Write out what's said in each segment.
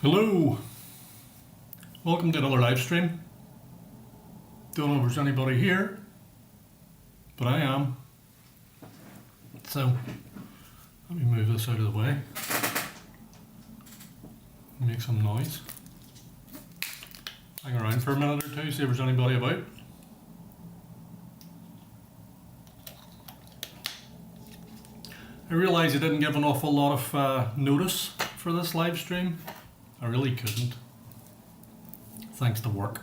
Hello, welcome to another live stream. Don't know if there's anybody here, but I am. So let me move this out of the way. Make some noise. Hang around for a minute or two, see if there's anybody about. I realise I didn't give an awful lot of notice for this live stream. I really couldn't, thanks to work.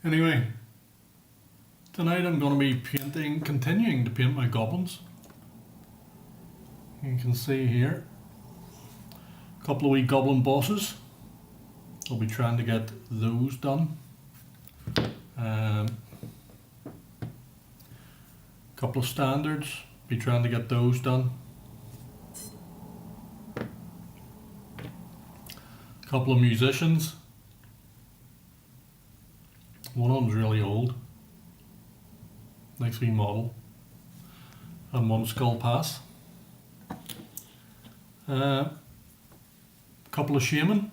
Anyway, tonight I'm going to be continuing to paint my goblins. You can see here, a couple of wee goblin bosses. I'll be trying to get those done. Couple of standards, be trying to get those done. Couple of musicians. One of them's really old. Nice wee model. And one skull pass. Couple of shaman.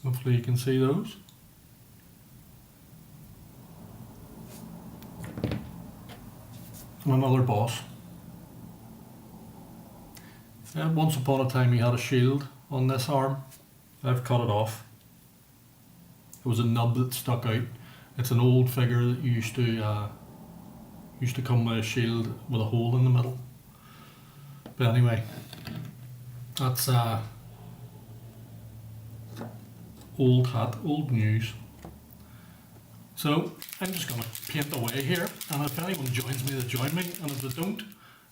Hopefully you can see those. And another boss. Once upon a time he had a shield on this arm. I've cut it off. It was a nub that stuck out. It's an old figure that used to come with a shield with a hole in the middle. But anyway, that's old hat, old news. So I'm just going to paint away here, and if anyone joins me, they join me, and if they don't,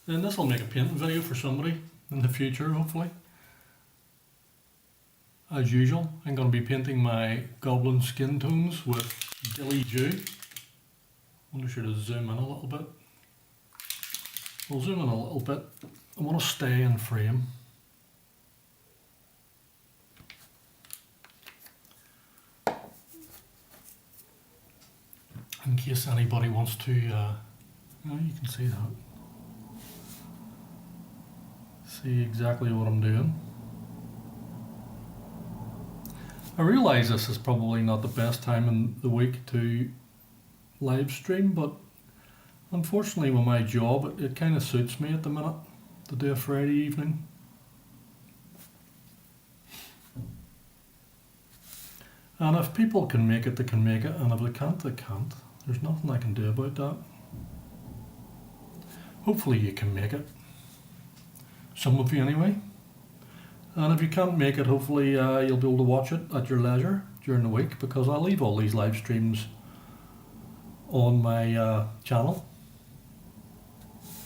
then this will make a painting video for somebody in the future, hopefully. As usual, I'm going to be painting my goblin skin tones with Dilly Dew. I wonder should I zoom in a little bit. We'll zoom in a little bit. I want to stay in frame. In case anybody wants to, you can see that. See exactly what I'm doing. I realise this is probably not the best time in the week to live stream, but unfortunately with my job it kind of suits me at the minute to do a Friday evening. And if people can make it, they can make it, and if they can't, they can't. There's nothing I can do about that. Hopefully you can make it. Some of you anyway. And if you can't make it, hopefully you'll be able to watch it at your leisure during the week, because I leave all these live streams on my channel.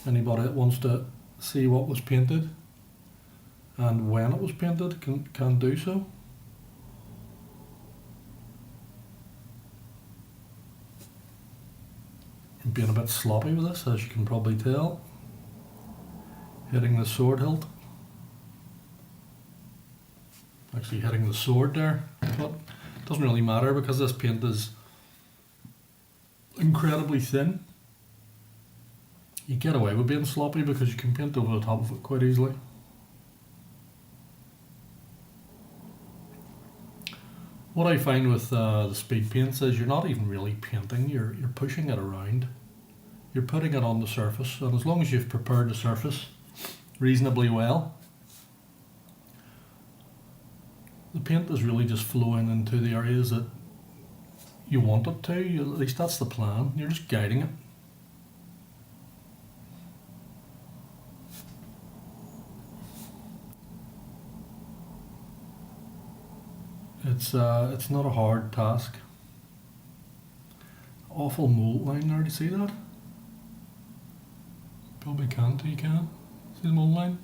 Anybody that wants to see what was painted and when it was painted can do so. I'm being a bit sloppy with this, as you can probably tell. Hitting the sword hilt. Actually hitting the sword there, but it doesn't really matter because this paint is incredibly thin. You get away with being sloppy because you can paint over the top of it quite easily. What I find with the speed paints is you're not even really painting, you're pushing it around. You're putting it on the surface, and as long as you've prepared the surface reasonably well, the paint is really just flowing into the areas that you want it to. At least that's the plan. You're just guiding it. It's not a hard task. Awful mold line there, do you see that? Probably can't, you can. See the mold line?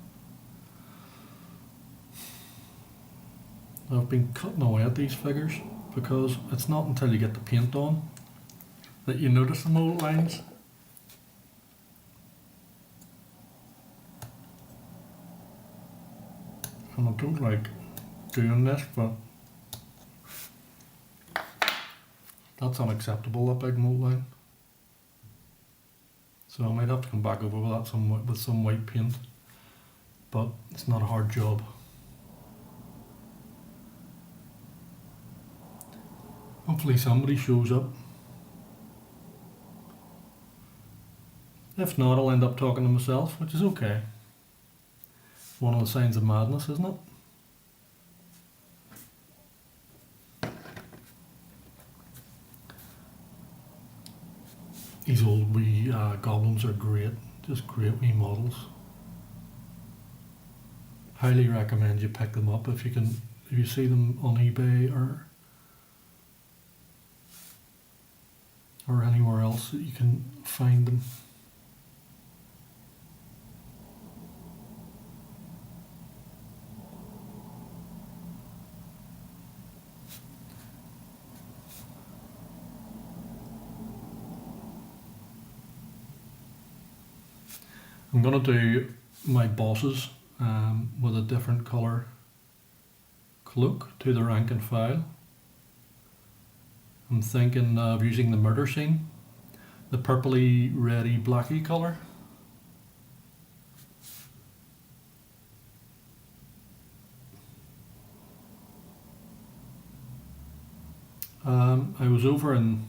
I've been cutting away at these figures because it's not until you get the paint on that you notice the mold lines. And I don't like doing this, but That's unacceptable, that big mold line. So I might have to come back over with that with some white paint, but it's not a hard job. Hopefully somebody shows up. If not, I'll end up talking to myself, which is okay. One of the signs of madness, isn't it? These old wee goblins are great, just great wee models. Highly recommend you pick them up if you see them on eBay or anywhere else that you can find them. I'm going to do my bosses with a different colour cloak to the rank and file. I'm thinking of using the murder scene, the purpley, reddy, blacky colour. I was over in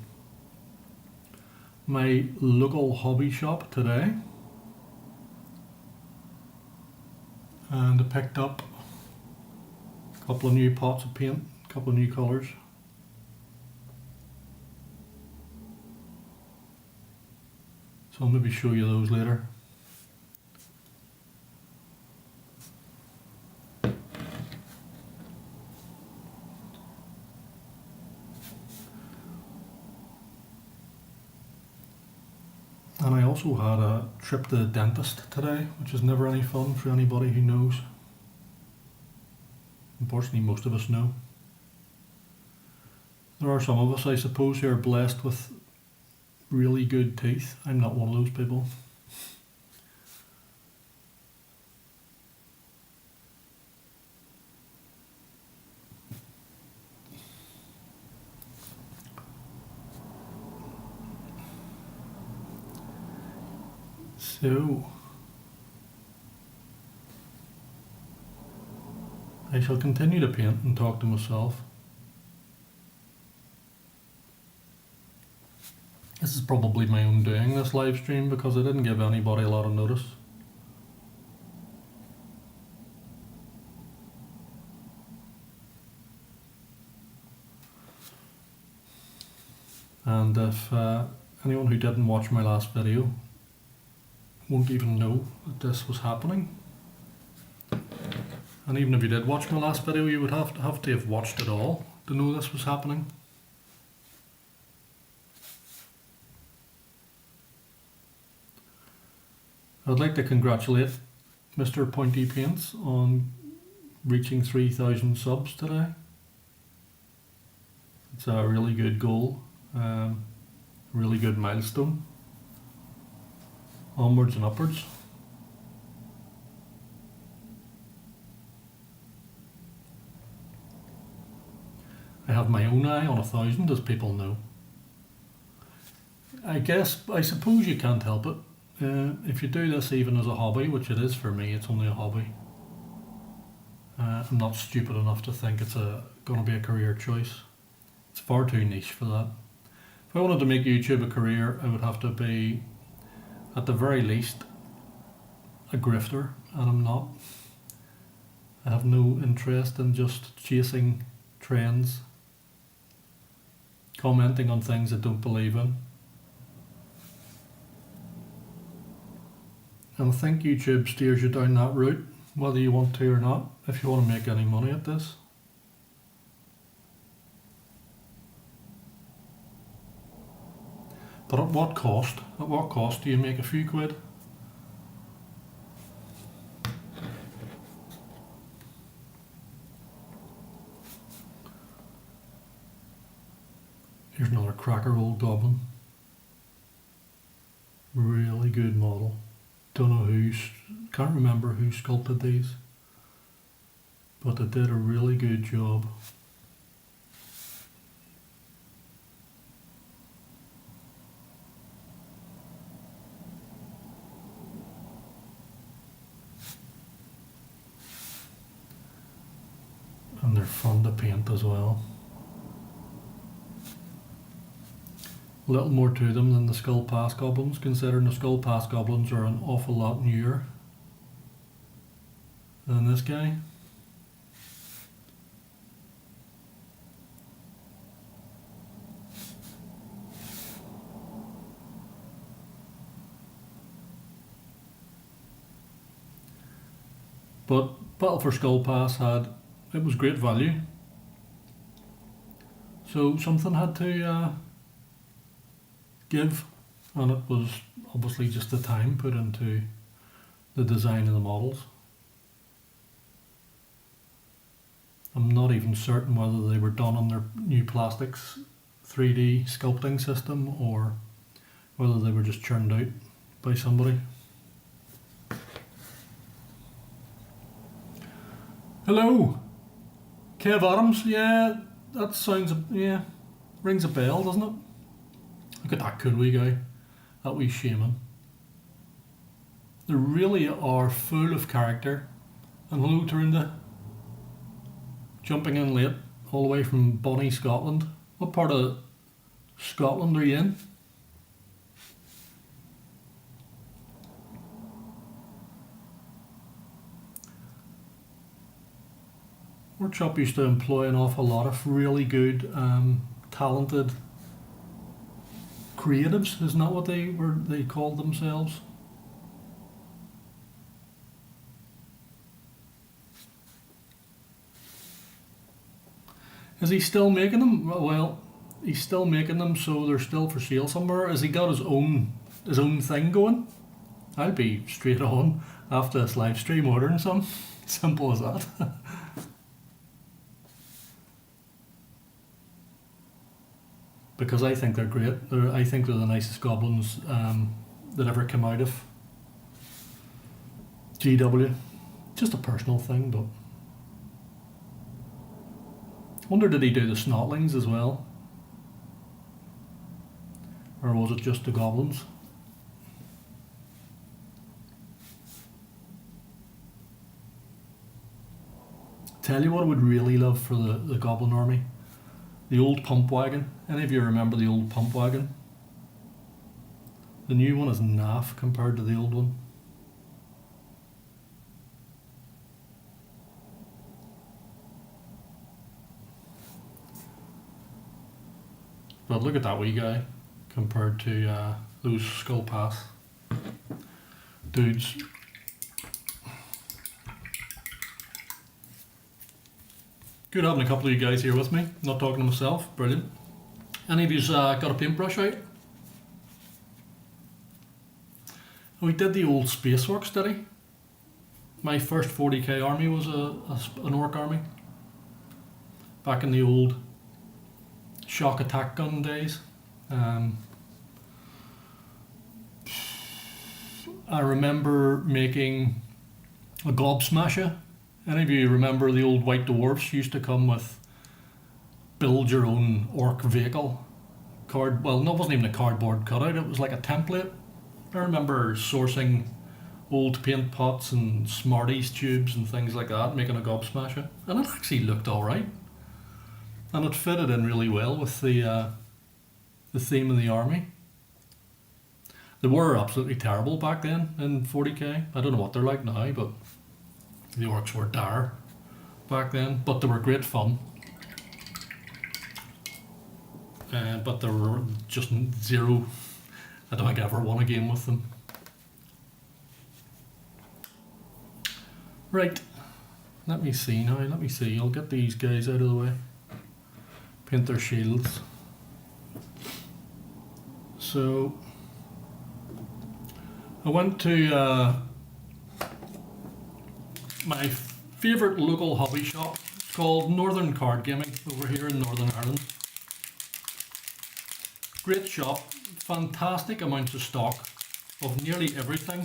my local hobby shop today and I picked up a couple of new pots of paint, a couple of new colours. So I'll maybe show you those later. And I also had a trip to the dentist today, which is never any fun for anybody who knows. Unfortunately, most of us know. There are some of us, I suppose, who are blessed with really good teeth. I'm not one of those people. So, I shall continue to paint and talk to myself. This is probably my own doing, this live stream, because I didn't give anybody a lot of notice. And if anyone who didn't watch my last video won't even know that this was happening. And even if you did watch my last video, you would have to have watched it all to know this was happening. I'd like to congratulate Mr. Pointy Paints on reaching 3,000 subs today. It's a really good goal, really good milestone. Onwards and upwards. I have my own eye on 1,000, as people know. I suppose you can't help it. If you do this even as a hobby, which it is for me, it's only a hobby. I'm not stupid enough to think it's going to be a career choice. It's far too niche for that. If I wanted to make YouTube a career, I would have to be, at the very least, a grifter, and I'm not. I have no interest in just chasing trends, commenting on things I don't believe in. And I think YouTube steers you down that route, whether you want to or not, if you want to make any money at this. But at what cost? At what cost do you make a few quid? Here's another cracker old goblin. Really good model. Don't know can't remember who sculpted these, but they did a really good job. And they're fun to paint as well. A little more to them than the Skull Pass goblins, considering the Skull Pass goblins are an awful lot newer than this guy. But Battle for Skull Pass it was great value. So something had to give, and it was obviously just the time put into the design of the models. I'm not even certain whether they were done on their new plastics 3D sculpting system or whether they were just churned out by somebody. Hello, Kev Adams. Yeah, that sounds, rings a bell, doesn't it? Look at that cool wee guy, that wee shaman. They really are full of character. And hello, Tarunda. Jumping in late, all the way from Bonnie, Scotland. What part of Scotland are you in? Workshop used to employ an awful lot of really good, talented creatives. Isn't that what they called themselves? Is he still making them? Well, he's still making them, so they're still for sale somewhere. Has he got his own thing going? I'll be straight on after this live stream ordering some. Simple as that. Because I think they're great. I think they're the nicest goblins that ever came out of GW. Just a personal thing, but wonder did he do the snotlings as well? Or was it just the goblins? Tell you what I would really love for the goblin army. The old pump wagon. Any of you remember the old pump wagon? The new one is naff compared to the old one. But look at that wee guy compared to those Skull Pass dudes. Good having a couple of you guys here with me, not talking to myself. Brilliant. Any of you's got a paintbrush out? We did the old Space Orcs, did he? My first 40k army was an orc army. Back in the old shock attack gun days. I remember making a gobsmasher. Any of you remember the old white dwarfs used to come with build your own orc vehicle? Well, no, it wasn't even a cardboard cutout, it was like a template. I remember sourcing old paint pots and Smarties tubes and things like that, making a gobsmasher. And it actually looked alright. And it fitted in really well with the theme of the army. They were absolutely terrible back then in 40k. I don't know what they're like now, but the orcs were dire back then, but they were great fun. But there were just zero. I don't think I ever won a game with them. Right, let me see now. Let me see. I'll get these guys out of the way. Paint their shields. So I went to my favourite local hobby shop. It's called Northern Card Gaming over here in Northern Ireland. Great shop, fantastic amounts of stock of nearly everything.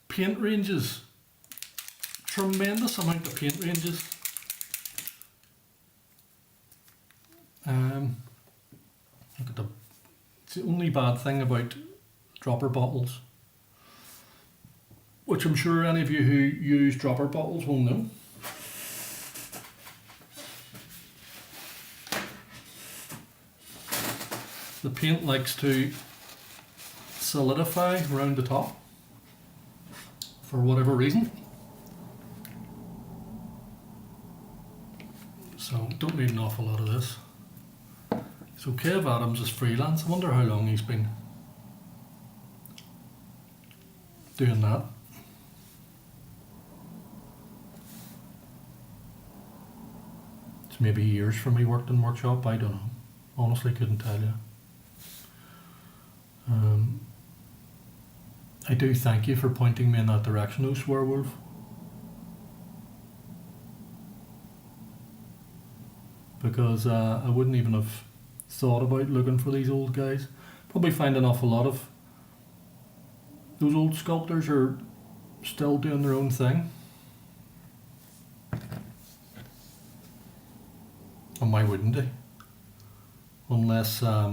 Paint ranges, tremendous amount of paint ranges. Look at it's the only bad thing about dropper bottles, which I'm sure any of you who use dropper bottles will know. the paint likes to solidify around the top for whatever reason. So don't need an awful lot of this. So Kev Adams is freelance. I wonder how long he's been doing that. It's maybe years from he worked in workshop, I don't know. Honestly couldn't tell you. I do thank you for pointing me in that direction, though, Swearwolf. Because I wouldn't even have thought about looking for these old guys. Probably find an awful lot of those old sculptors are still doing their own thing. And why wouldn't they? Unless, I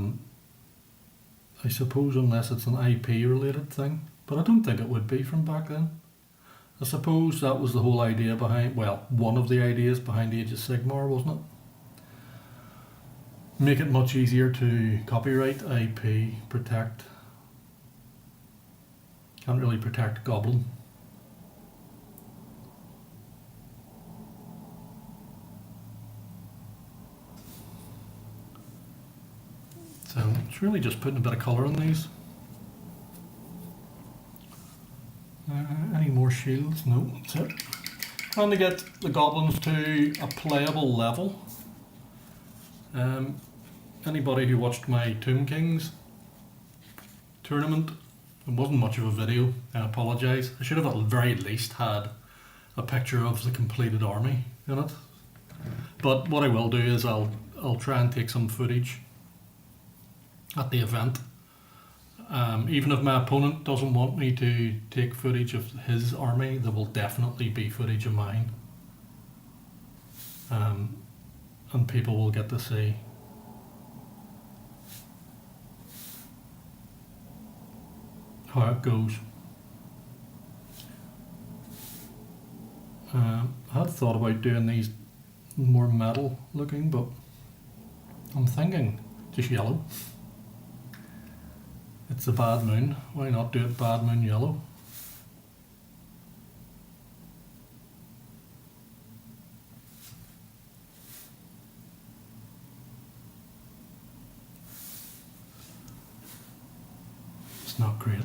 suppose unless it's an IP related thing. But I don't think it would be from back then. I suppose that was the whole idea behind, well, one of the ideas behind Age of Sigmar, wasn't it? Make it much easier to copyright, IP, protect. Can't really protect Goblin. So it's really just putting a bit of colour on these. Any more shields? No, that's it. Trying to get the goblins to a playable level. Anybody who watched my Tomb Kings tournament, it wasn't much of a video, I apologise. I should have at the very least had a picture of the completed army in it. But what I will do is I'll try and take some footage at the event. Even if my opponent doesn't want me to take footage of his army, there will definitely be footage of mine. And people will get to see. How it goes. I had thought about doing these more metal looking, but I'm thinking just yellow. It's a bad moon. Why not do it bad moon yellow? It's not great.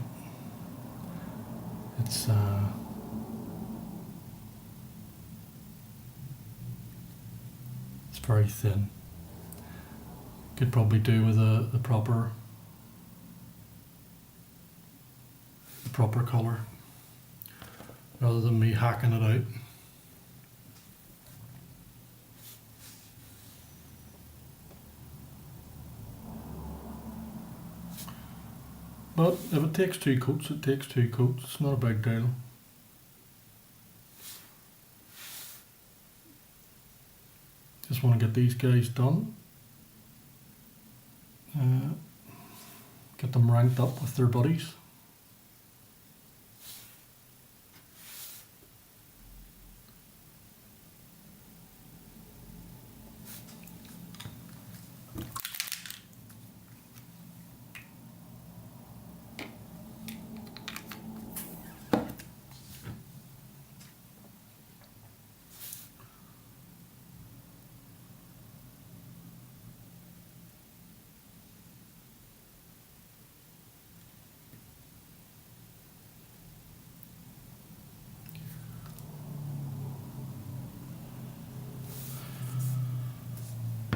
It's very thin. Could probably do with the proper colour rather than me hacking it out. But if it takes 2 coats, it takes 2 coats. It's not a big deal. Just want to get these guys done. Get them ranked up with their buddies.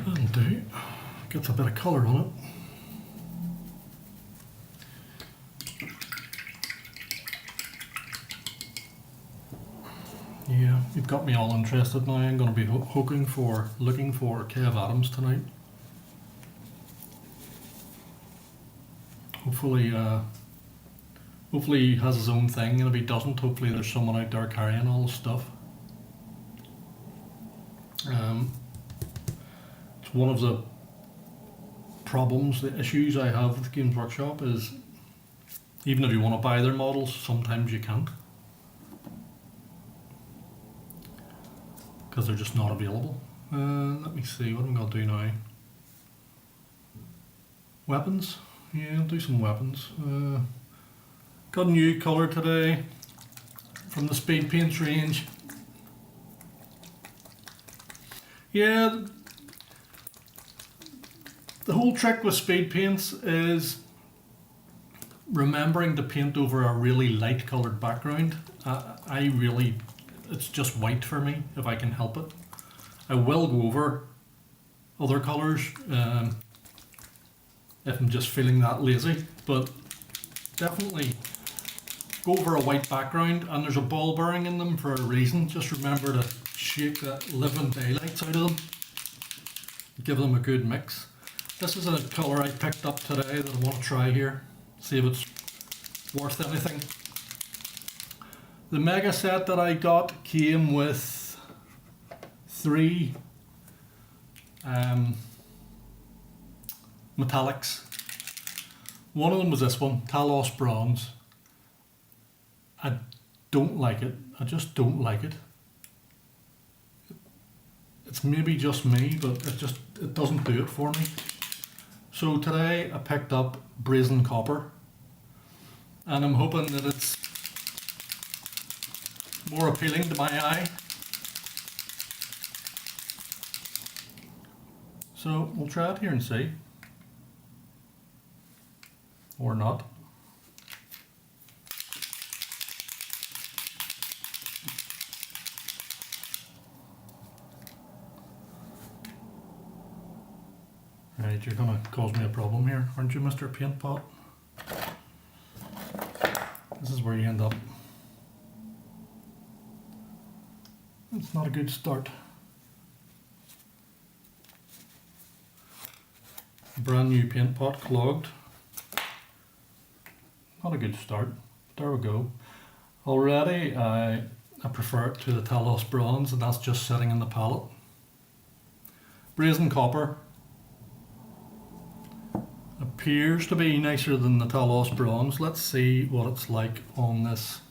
And gets a bit of colour on it. Yeah, you've got me all interested now. I'm going to be looking for Kev Adams tonight. Hopefully he has his own thing, and if he doesn't, hopefully there's someone out there carrying all the stuff. It's one of the problems, the issues I have with Games Workshop is even if you want to buy their models, sometimes you can't. Because they're just not available. Let me see, what am I going to do now? Weapons. Yeah, I'll do some weapons. Got a new colour today from the Speed Paints range. Yeah, the whole trick with Speed Paints is remembering to paint over a really light coloured background. It's just white for me if I can help it. I will go over other colours if I'm just feeling that lazy, but definitely go over a white background, and there's a ball bearing in them for a reason. Just remember to shake that living daylights out of them, give them a good mix. This is a colour I picked up today that I want to try here, see if it's worth anything. The mega set that I got came with 3 metallics. One of them was this one, Talos Bronze. I don't like it. I just don't like it. It's maybe just me, but it doesn't do it for me. So today I picked up Brazen Copper, and I'm hoping that it's more appealing to my eye. So we'll try it here and see. Or not. Right, you're gonna cause me a problem here, aren't you, Mr. Paint Pot? This is where you end up. It's not a good start. Brand new paint pot clogged. Not a good start. There we go. Already I prefer it to the Talos Bronze, and that's just sitting in the palette. Brazen Copper appears to be nicer than the Talos Bronze. Let's see what it's like on this,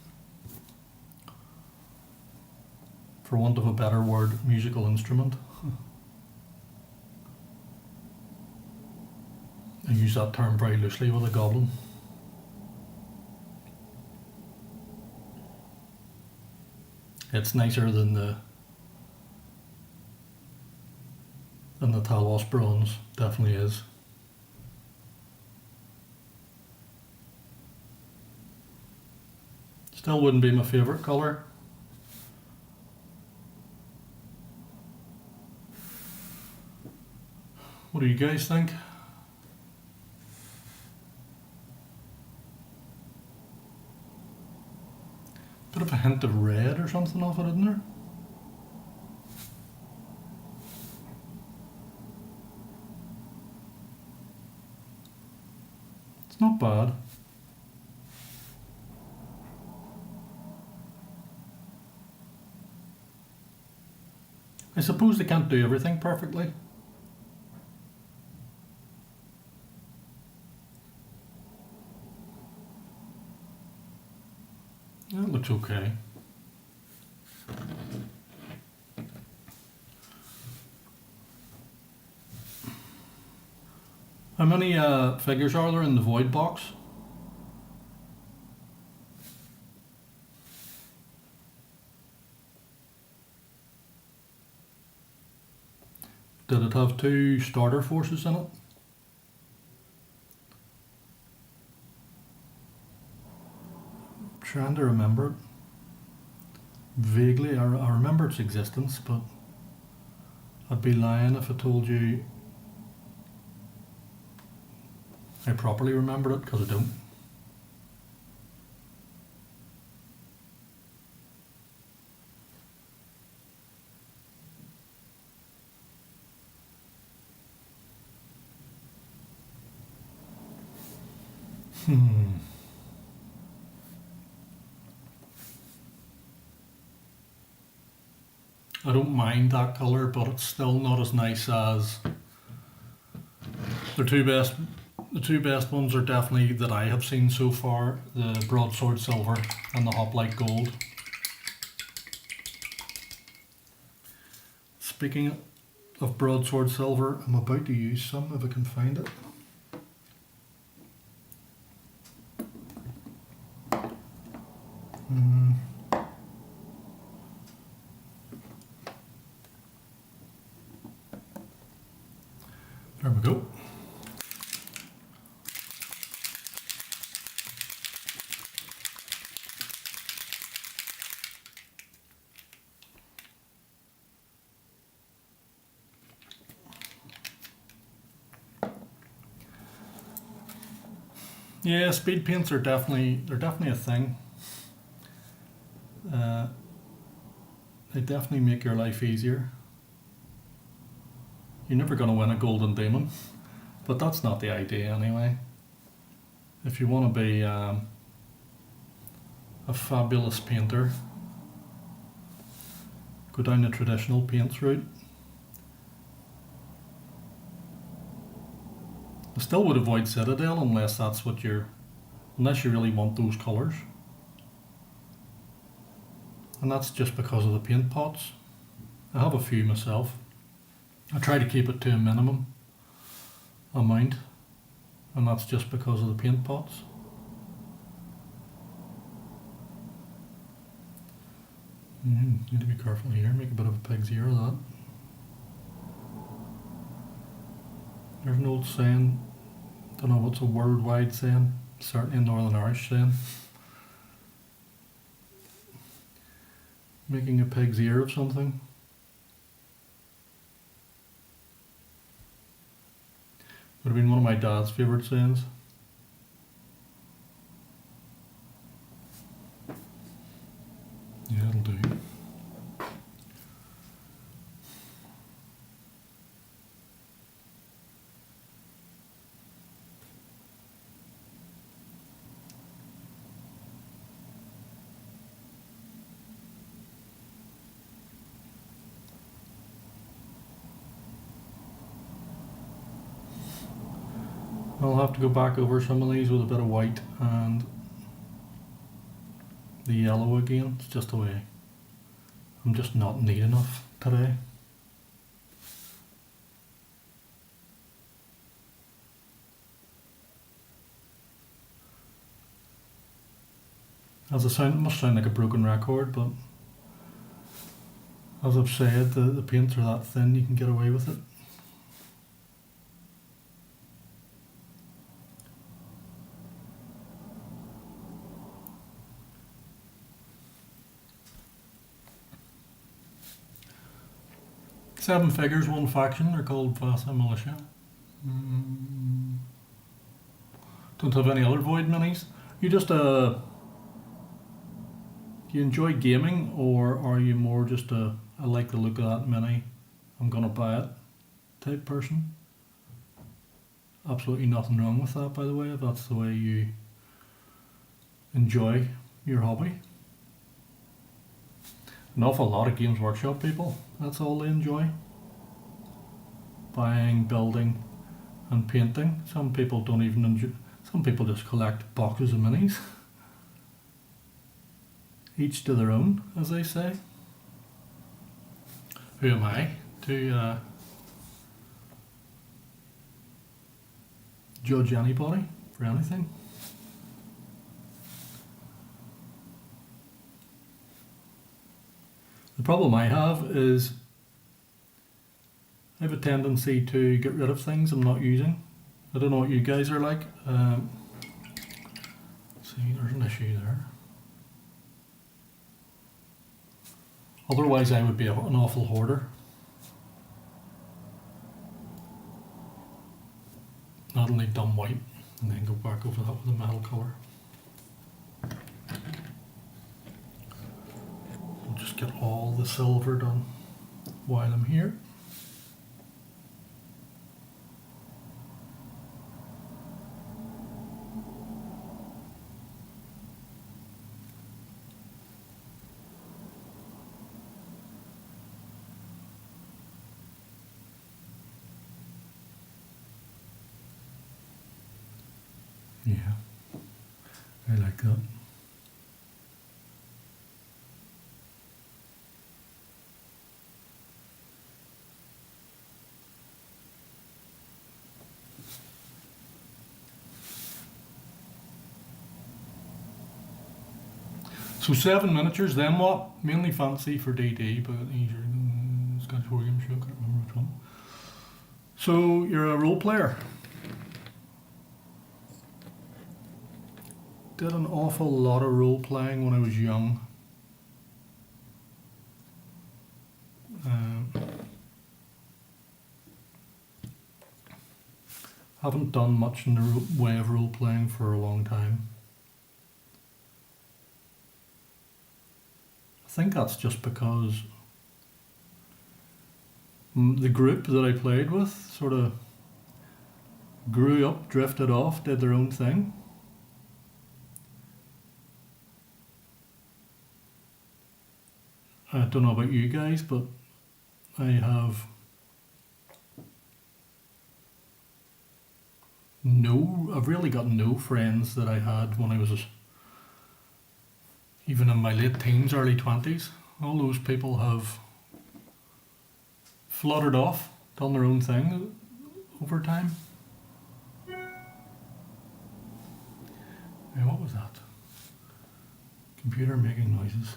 for want of a better word, musical instrument. I use that term very loosely with a goblin. It's nicer than the Talos Bronze, definitely is. Still wouldn't be my favourite colour. What do you guys think? Bit of a hint of red or something off it, isn't there? It's not bad. I suppose they can't do everything perfectly. That looks okay. How many figures are there in the void box? Did it have 2 starter forces in it? Trying to remember it. Vaguely, I remember its existence, but I'd be lying if I told you I properly remembered it, because I don't. I don't mind that colour, but it's still not as nice as the two best. The 2 best ones are definitely, that I have seen so far, the Broadsword Silver and the Hoplite Gold. Speaking of Broadsword Silver, I'm about to use some if I can find it. Yeah, speed paints are definitely a thing. Uh, they definitely make your life easier. You're never going to win a golden demon, but that's not the idea anyway. If you want to be a fabulous painter, go down the traditional paints route. I still would avoid Citadel unless you really want those colours. And that's just because of the paint pots. I have a few myself. I try to keep it to a minimum amount, and that's just because of the paint pots. Need to be careful here, make a bit of a pig's ear of that. There's an old saying, don't know what's a worldwide saying, certainly a Northern Irish saying. Making a pig's ear of something. Would have been one of my dad's favourite sayings. Yeah, it'll do. I'll have to go back over some of these with a bit of white and the yellow again. It's just the way I'm just not neat enough today. As it must sound like a broken record, but as I've said, the paints are that thin you can get away with it. Seven figures, one faction. They're called Vasa Militia. Don't have any other Void minis. You just do you enjoy gaming, or are you more just I like the look of that mini, I'm gonna buy it type person? Absolutely nothing wrong with that, by the way, if that's the way you enjoy your hobby. An awful lot of Games Workshop people, that's all they enjoy. Buying, building and painting. Some people don't even enjoy, some people just collect boxes of minis. Each to their own, as they say. Who am I to judge anybody for anything? The problem I have is I have a tendency to get rid of things I'm not using. I don't know what you guys are like. See, there's an issue there. Otherwise I would be an awful hoarder. Not only dumb white and then go back over that with a metal colour. I'll just get all the silver done while I'm here. Yeah, I like that. So 7 miniatures, then what? Mainly fancy for DD, but Scottish Wargaming show, I can't remember which one. So you're a role player. Did an awful lot of role playing when I was young. haven't done much in the way of role playing for a long time. I think that's just because the group that I played with sort of grew up, drifted off, did their own thing. I don't know about you guys, but I've really got no friends that I had when I was even in my late teens, early 20s. All those people have fluttered off, done their own thing over time. Hey, what was that? Computer making noises.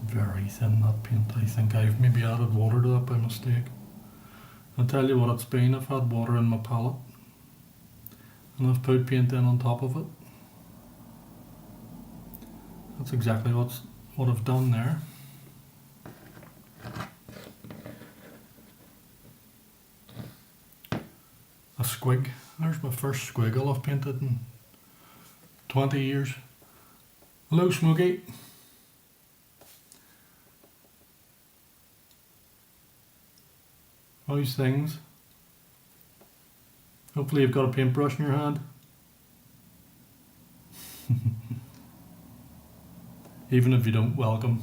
Very thin, that paint. I think I've maybe added water to that by mistake. I'll tell you what it's been. I've had water in my palette and I've put paint in on top of it. That's exactly what I've done there. A squig. There's my first squiggle I've painted in 20 years. Hello, Smokey. How's things? Hopefully you've got a paintbrush in your hand. Even if you don't, welcome.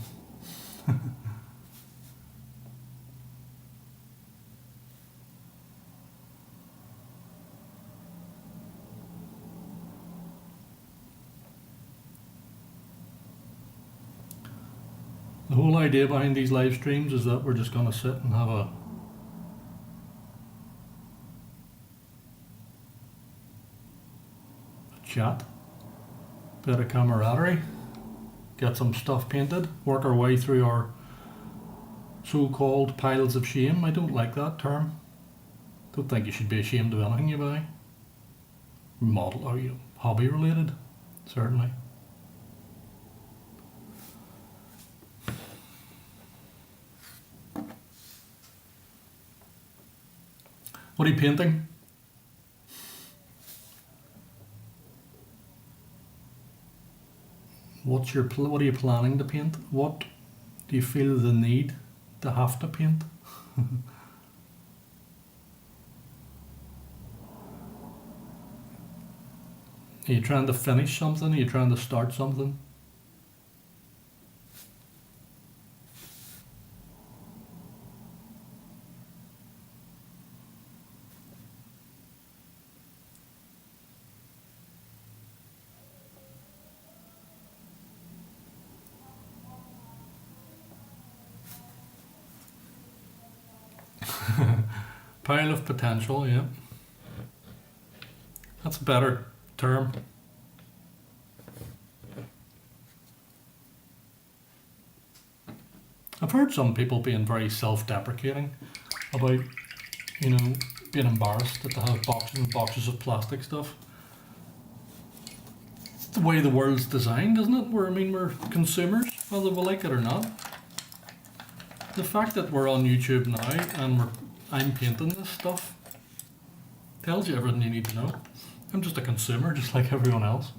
The whole idea behind these live streams is that we're just going to sit and have a chat, bit of camaraderie, get some stuff painted, work our way through our so-called piles of shame. I don't like that term. Don't think you should be ashamed of anything you buy. Model or hobby related, certainly. What are you painting? What are you planning to paint? What do you feel the need to have to paint? Are you trying to finish something? Are you trying to start something? Pile of potential, yeah. That's a better term. I've heard some people being very self-deprecating about, being embarrassed that they have boxes and boxes of plastic stuff. It's the way the world's designed, isn't it? We're consumers, whether we like it or not. The fact that we're on YouTube now and I'm painting this stuff tells you everything you need to know. I'm just a consumer, just like everyone else.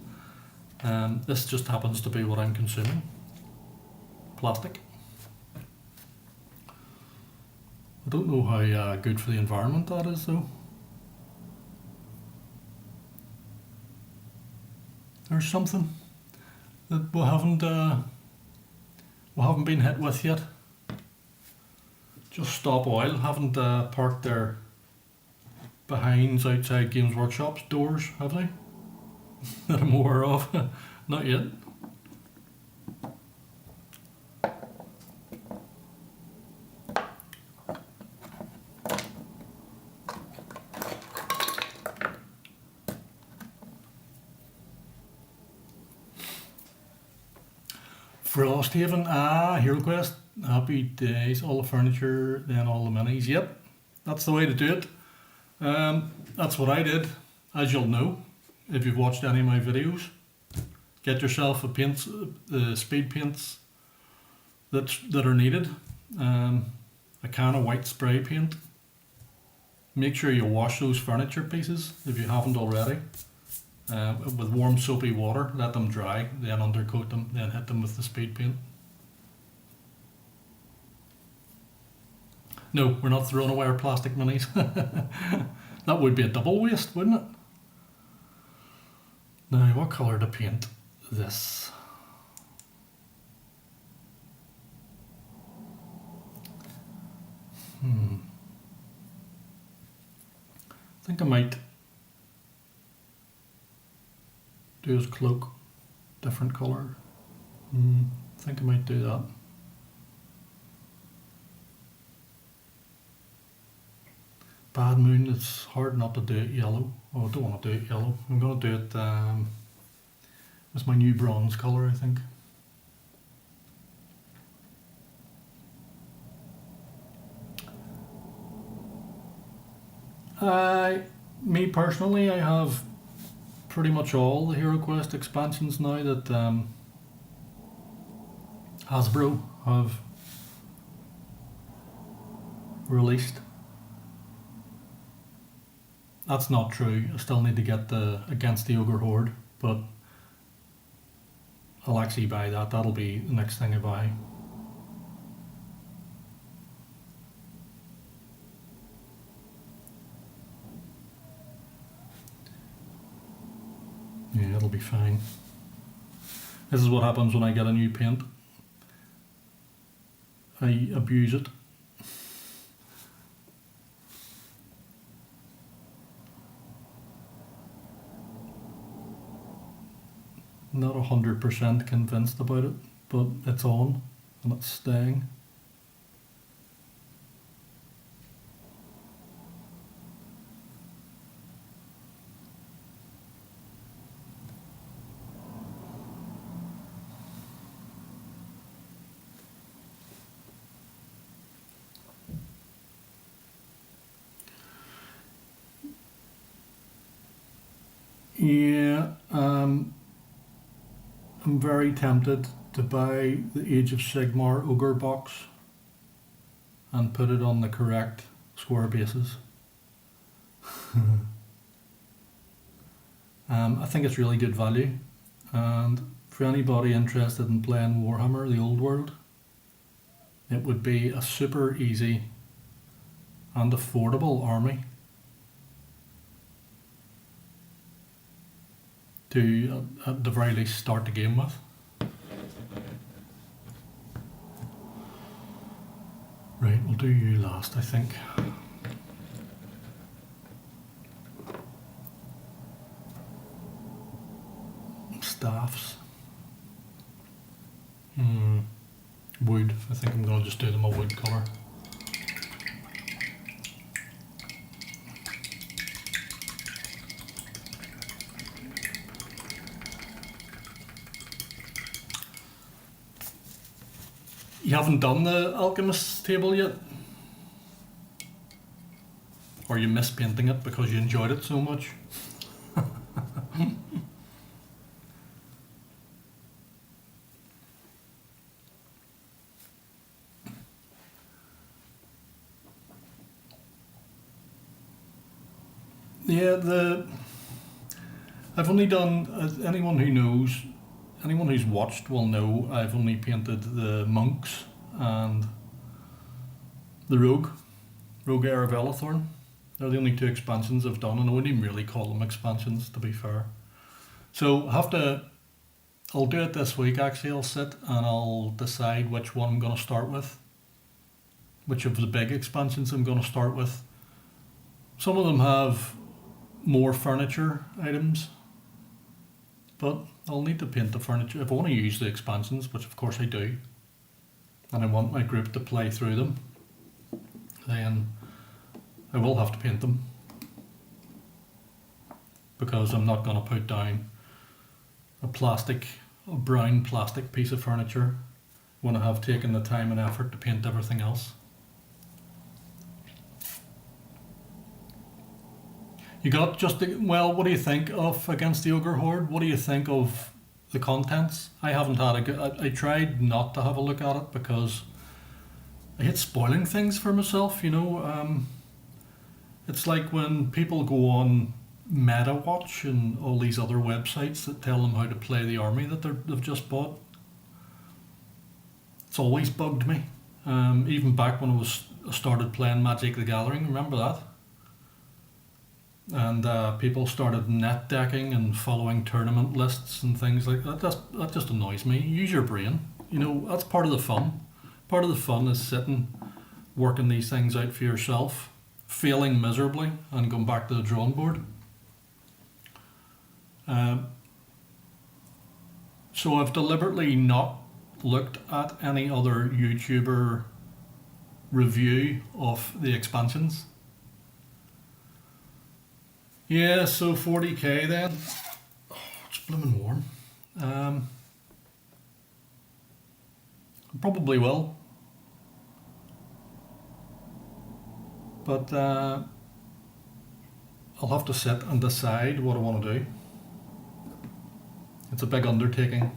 This just happens to be what I'm consuming. Plastic. I don't know how good for the environment that is, though. There's something that we haven't been hit with yet. Just Stop Oil haven't parked their behinds outside Games Workshop's doors, have they? That I'm aware of. Not yet. Frosthaven, Hero Quest, happy days, all the furniture, then all the minis. Yep, that's the way to do it. That's what I did, as you'll know if you've watched any of my videos. Get yourself a paints, speed paints that are needed. A can of white spray paint. Make sure you wash those furniture pieces if you haven't already. With warm soapy water, let them dry, then undercoat them, then hit them with the speed paint. No, we're not throwing away our plastic minis. That would be a double waste, wouldn't it? Now, what colour to paint this? I think I might do his cloak different colour. I think I might do that. Bad Moon, it's hard not to do it yellow. Oh, I don't want to do it yellow. I'm going to do it, it's my new bronze colour, I think. Me personally, I have pretty much all the HeroQuest expansions now that Hasbro have released. That's not true. I still need to get the Against the Ogre Horde, but I'll actually buy that. That'll be the next thing I buy. Yeah, it'll be fine. This is what happens when I get a new paint. I abuse it. Not 100% convinced about it, but it's on and it's staying. Yeah, I'm very tempted to buy the Age of Sigmar Ogre box and put it on the correct square bases. I think it's really good value, and for anybody interested in playing Warhammer The Old World, it would be a super easy and affordable army to, at the very least, start the game with. Right, we'll do you last, I think. Staffs. Wood. I think I'm going to just do them a wood colour. You haven't done the Alchemist's table yet? Or you miss painting it because you enjoyed it so much? Yeah, I've only done, anyone who's watched will know I've only painted the monks and the rogue heir of Elithorn. They're the only two expansions I've done, and I wouldn't even really call them expansions, to be fair. So I'll do it this week actually. I'll sit and I'll decide which one I'm going to start with, which of the big expansions I'm going to start with. Some of them have more furniture items, but I'll need to paint the furniture. If I want to use the expansions, which of course I do, and I want my group to play through them, then I will have to paint them, because I'm not going to put down a brown plastic piece of furniture when I have taken the time and effort to paint everything else. You got just the, well. What do you think of Against the Ogre Horde? What do you think of the contents? I haven't had a good. I tried not to have a look at it because I hate spoiling things for myself. It's like when people go on MetaWatch and all these other websites that tell them how to play the army that they've just bought. It's always bugged me. Even back when I started playing Magic the Gathering, remember that? And people started net decking and following tournament lists and things like that. That just annoys me. Use your brain. That's part of the fun. Part of the fun is sitting, working these things out for yourself, failing miserably, and going back to the drawing board. So I've deliberately not looked at any other YouTuber review of the expansions. Yeah, so 40k then. Oh, it's blooming warm. Probably will. But I'll have to sit and decide what I want to do. It's a big undertaking.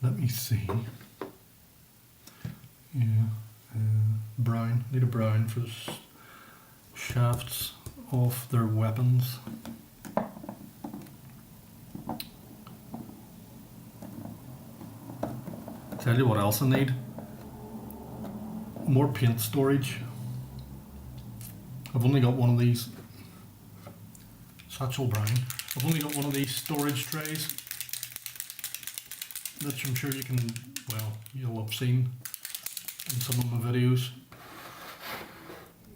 Let me see. Yeah, brown. Need a brown for the shafts of their weapons. Tell you what else I need. More paint storage. I've only got one of these. Satchel brown. I've only got one of these storage trays, which I'm sure you can, you'll have seen in some of my videos.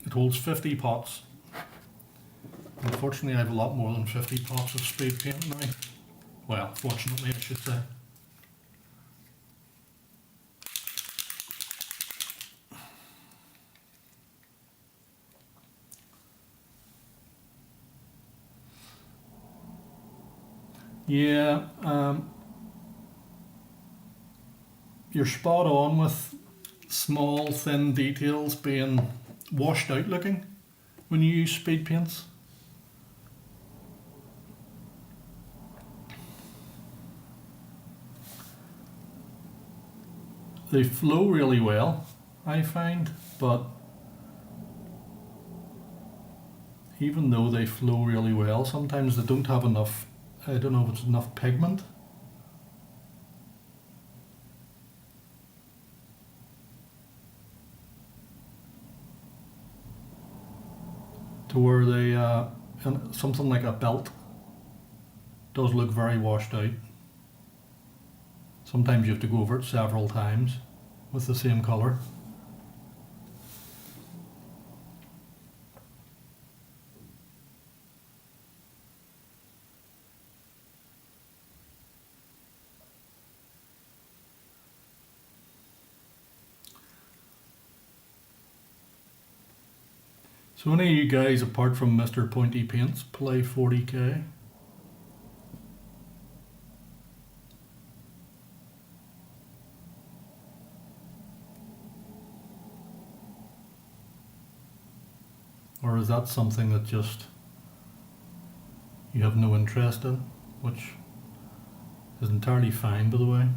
It holds 50 pots. Unfortunately, I have a lot more than 50 pots of speed paint now. Well, fortunately, I should say. Yeah, you're spot on with small, thin details being washed out looking when you use speed paints. They flow really well, I find, but even though they flow really well, sometimes they don't have enough, I don't know if it's enough pigment. To where they, something like a belt does look very washed out. Sometimes you have to go over it several times with the same colour. So any of you guys, apart from Mr. Pointy Paints, play 40k? Or is that something that just you have no interest in, which is entirely fine, by the way?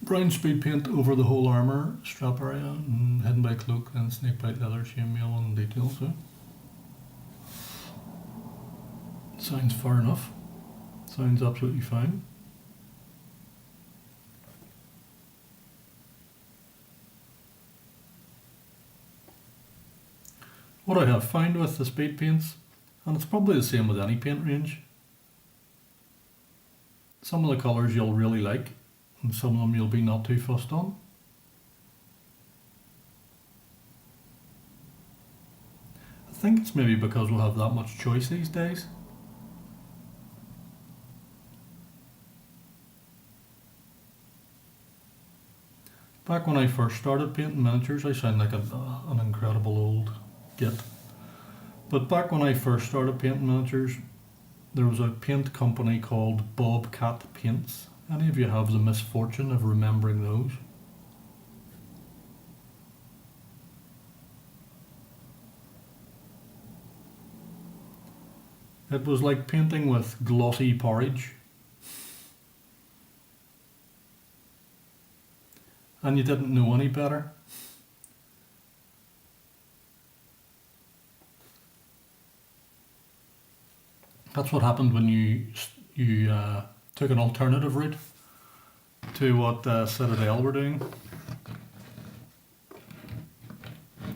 Brown speed paint over the whole armour, strap area, and hidden by cloak, and snakebite leather, chainmail and details. So. Sounds fair enough. Sounds absolutely fine. What I have found with the speed paints, and it's probably the same with any paint range, some of the colours you'll really like, and some of them you'll be not too fussed on. I think it's maybe because we'll have that much choice these days. Back when I first started painting miniatures, I sound like an incredible old git. But back when I first started painting miniatures, there was a paint company called Bobcat Paints. Any of you have the misfortune of remembering those? It was like painting with glossy porridge. And you didn't know any better. That's what happened when you took an alternative route to what Citadel were doing.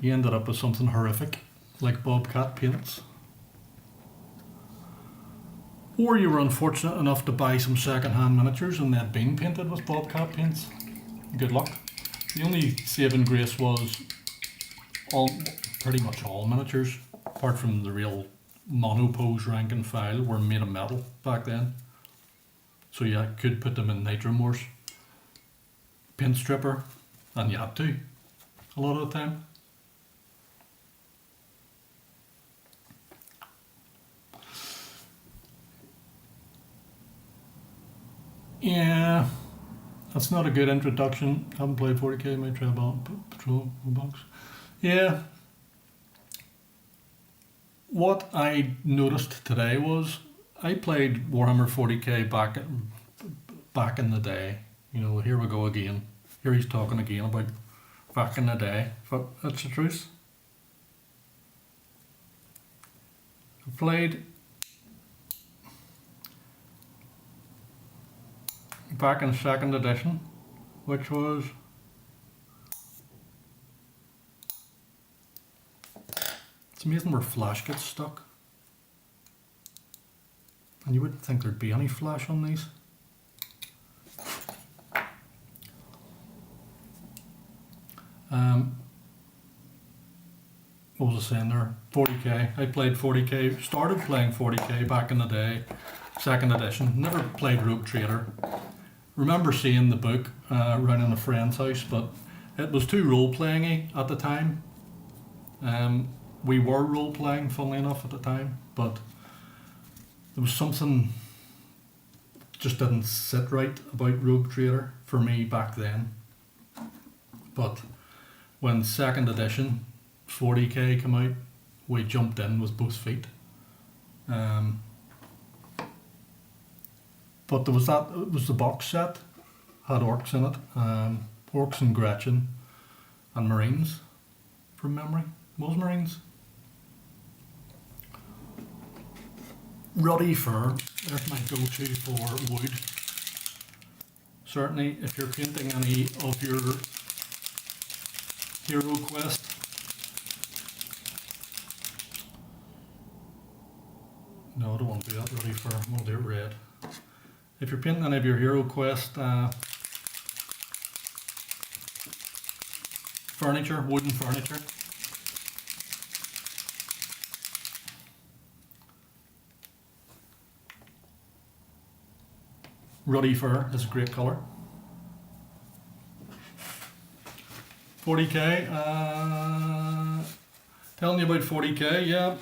You ended up with something horrific, like Bobcat Paints. Or you were unfortunate enough to buy some second-hand miniatures and they'd been painted with Bobcat Paints. Good luck. The only saving grace was pretty much all miniatures, apart from the real monopose rank and file, were made of metal back then. So you could put them in nitromorse, paint stripper, and you had to a lot of the time. Yeah, that's not a good introduction. Haven't played 40k, might try patrol box. Yeah. What I noticed today was I played Warhammer 40k back in the day. You know, here we go again. Here he's talking again about back in the day. But that's the truth. I played back in 2nd edition, which was it's amazing where flash gets stuck. And you wouldn't think there'd be any flash on these. What was I saying there? 40k. I played 40k, started playing 40k back in the day, 2nd edition. Never played Rogue Trader. Remember seeing the book around in a friend's house, but it was too role-playing-y at the time. We were role-playing, funnily enough, at the time, but there was something just didn't sit right about Rogue Trader for me back then. But when 2nd edition 40k came out, we jumped in with both feet. But there was it was the box set, had orcs in it, orcs and Gretchen, and Marines, from memory. Was Marines? Ruddy fur, there's my go-to for wood. Certainly, if you're painting any of your Hero Quest, no, I don't want to do that ruddy fur, I'm going to do it red. If you're painting any of your Hero Quest furniture, wooden furniture, ruddy fur is a great colour. 40k, telling you about 40k, yeah.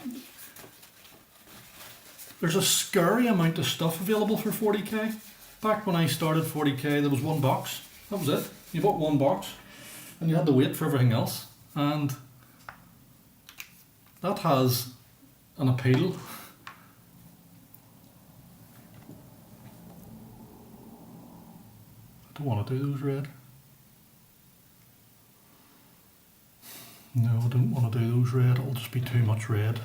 There's a scary amount of stuff available for 40k. Back when I started 40k, there was one box. That was it. You bought one box and you had to wait for everything else. And that has an appeal. I don't want to do those red. No, I don't want to do those red. It'll just be too much red.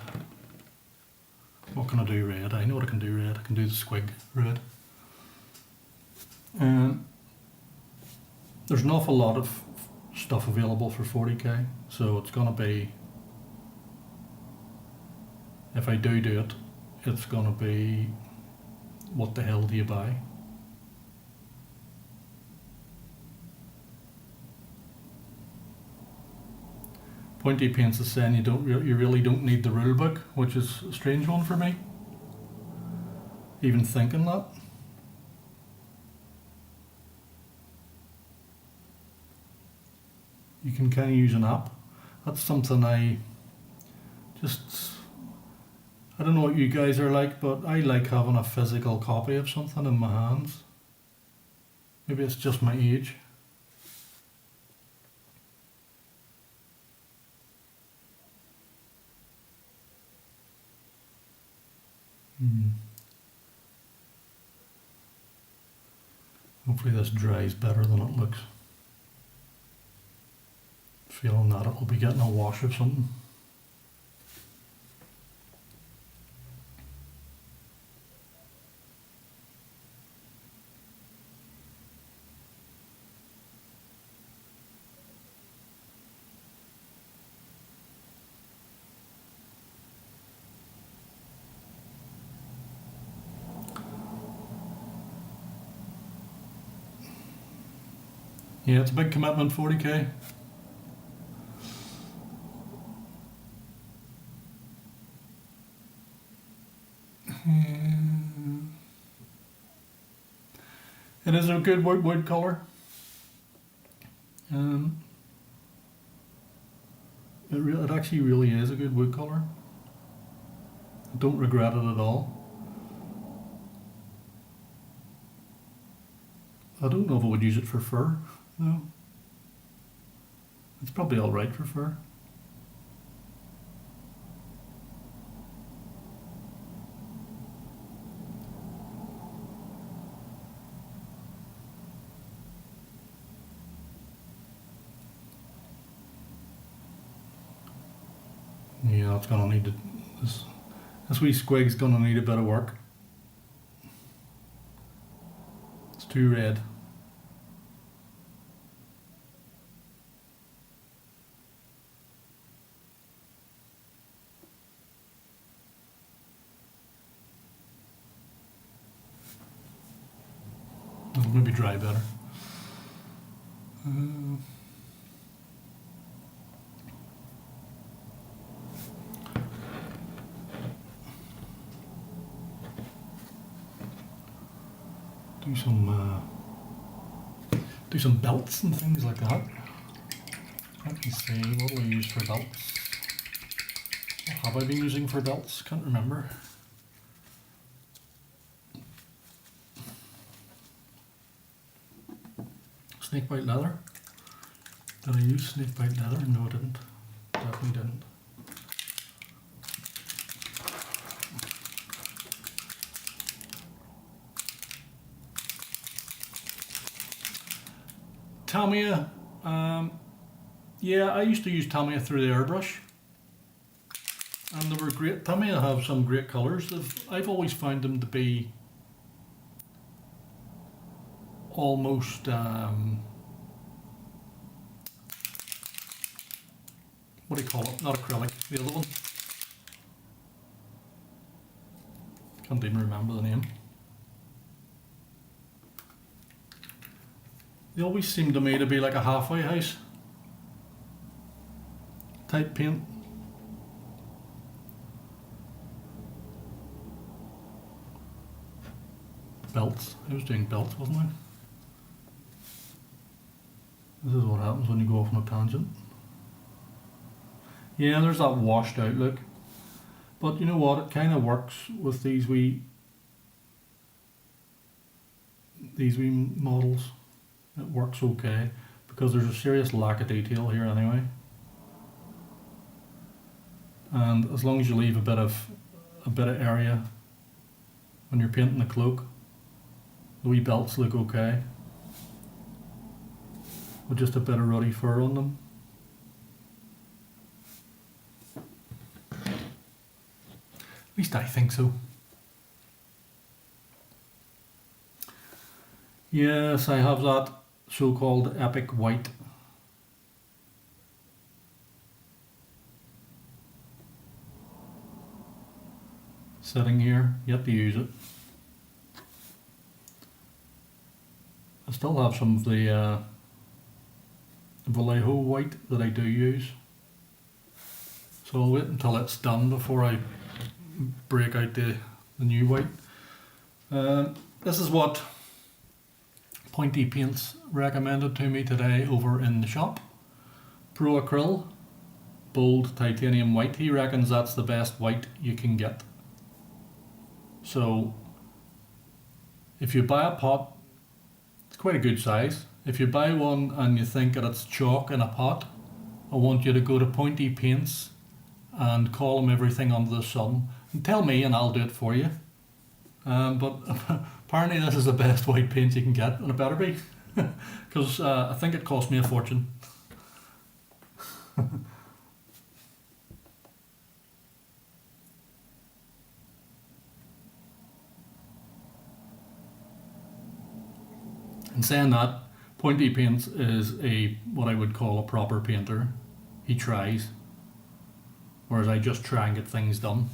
What can I do red? I know what I can do red. I can do the squig red. There's an awful lot of stuff available for 40k, so it's going to be, if I do it, it's going to be, what the hell do you buy? Pointy Paints is saying you really don't need the rule book, which is a strange one for me. Even thinking that. you can kind of use an app. That's something I don't know what you guys are like, but I like having a physical copy of something in my hands. Maybe it's just my age. Hopefully this dries better than it looks. Feeling that it will be getting a wash of something. Yeah, it's a big commitment, 40k. It is a good wood colour. It actually really is a good wood colour. I don't regret it at all. I don't know if I would use it for fur, though. It's probably alright for fur. Yeah, it's gonna need this wee squig's gonna need a bit of work. It's too red. It'll maybe dry better. Do some belts and things like that. Let me see, what do I use for belts? What have I been using for belts? Can't remember. Snakebite leather. Did I use snakebite leather? No, I didn't. Definitely didn't. Tamiya. Yeah, I used to use Tamiya through the airbrush, and they were great. Tamiya have some great colours. I've always found them to be almost what do you call it? Not acrylic, the other one. Can't even remember the name. They always seem to me to be like a halfway house type paint. Belts. I was doing belts, wasn't I? This is what happens when you go off on a tangent. Yeah, there's that washed out look. But you know what? It kind of works with these wee models. It works okay because there's a serious lack of detail here anyway. And as long as you leave a bit of area when you're painting the cloak, the wee belts look okay. With just a bit of ruddy fur on them. At least I think so. Yes, I have that so-called epic white. Sitting here, yet to use it. I still have some of the Vallejo white that I do use. So I'll wait until it's done before I break out the new white. This is what Pointy Paints recommended to me today over in the shop. Pro Acryl Bold Titanium White. He reckons that's the best white you can get. So if you buy a pot, it's quite a good size. If you buy one and you think that it's chalk in a pot, I want you to go to Pointy Paints and call them everything under the sun and tell me and I'll do it for you. But apparently this is the best white paint you can get, and it better be, because I think it cost me a fortune. And saying that, Pointy Paints is what I would call a proper painter. He tries, whereas I just try and get things done.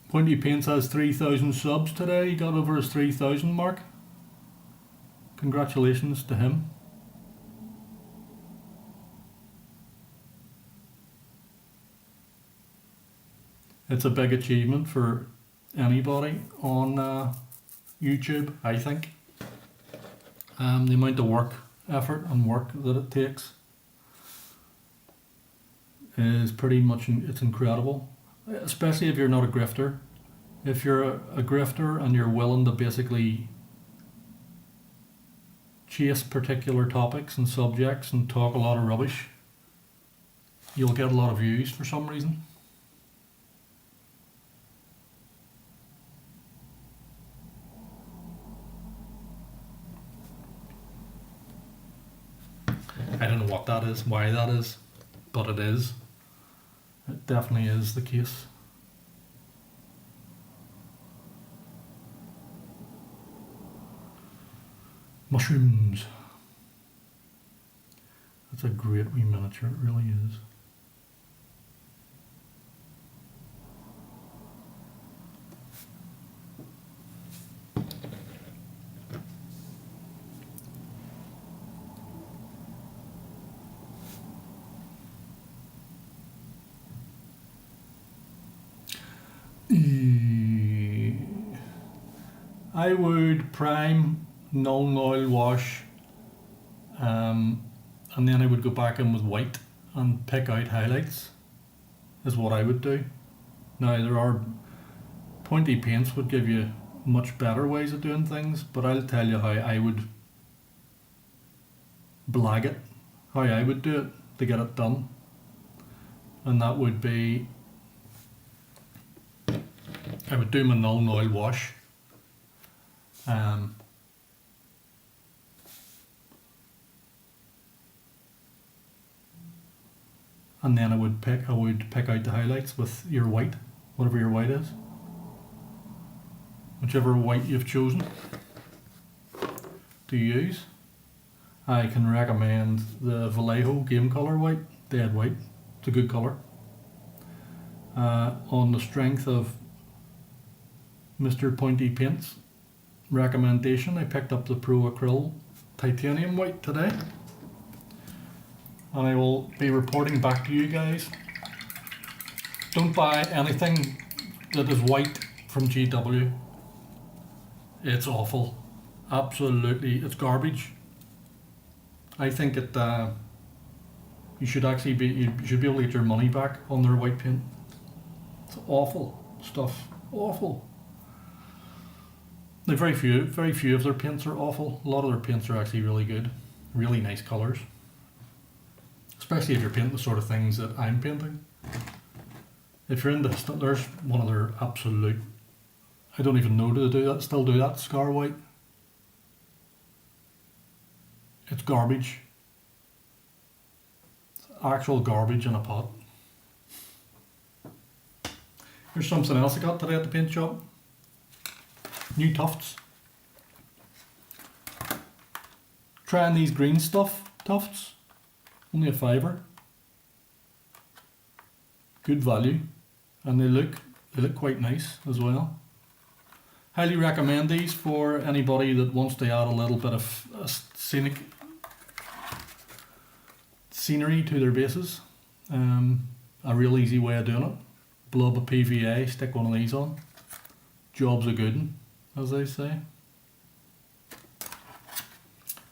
Pointy Paints has 3,000 subs today. He got over his 3,000 mark. Congratulations to him. It's a big achievement for anybody on YouTube, I think. The amount of effort and work that it takes is pretty much, it's incredible. Especially if you're not a grifter. If you're a grifter and you're willing to basically chase particular topics and subjects and talk a lot of rubbish, you'll get a lot of views for some reason. I don't know what that is, why that is, but it is. It definitely is the case. Mushrooms. That's a great wee miniature, it really is. I would prime, null oil wash, and then I would go back in with white and pick out highlights, is what I would do. Now there are Pointy Paints would give you much better ways of doing things, but I'll tell you how I would blag it, how I would do it to get it done. And that would be, I would do my null oil wash. And then I would pick out the highlights with your white, whatever your white is, whichever white you've chosen to use. I can recommend the Vallejo Game Colour White, Dead White. It's a good colour. On the strength of Mr. Pointy Paints recommendation, I picked up the Pro Acryl Titanium White today, and I will be reporting back to you guys. Don't buy anything that is white from GW. It's awful. Absolutely, it's garbage. I think it. You should actually be able to get your money back on their white paint. It's awful stuff. Awful. Like very few of their paints are awful. A lot of their paints are actually really good, really nice colours. Especially if you're painting the sort of things that I'm painting. If you're into, there's one of their absolute, I don't even know do they do that, still do that, Scar White. It's garbage. It's actual garbage in a pot. Here's something else I got today at the paint shop. New tufts. Trying these green tufts. Only a £5. Good value, and they look quite nice as well. Highly recommend these for anybody that wants to add a little bit of scenery to their bases. A real easy way of doing it. blob of PVA, stick one of these on. Job's a good one, as they say.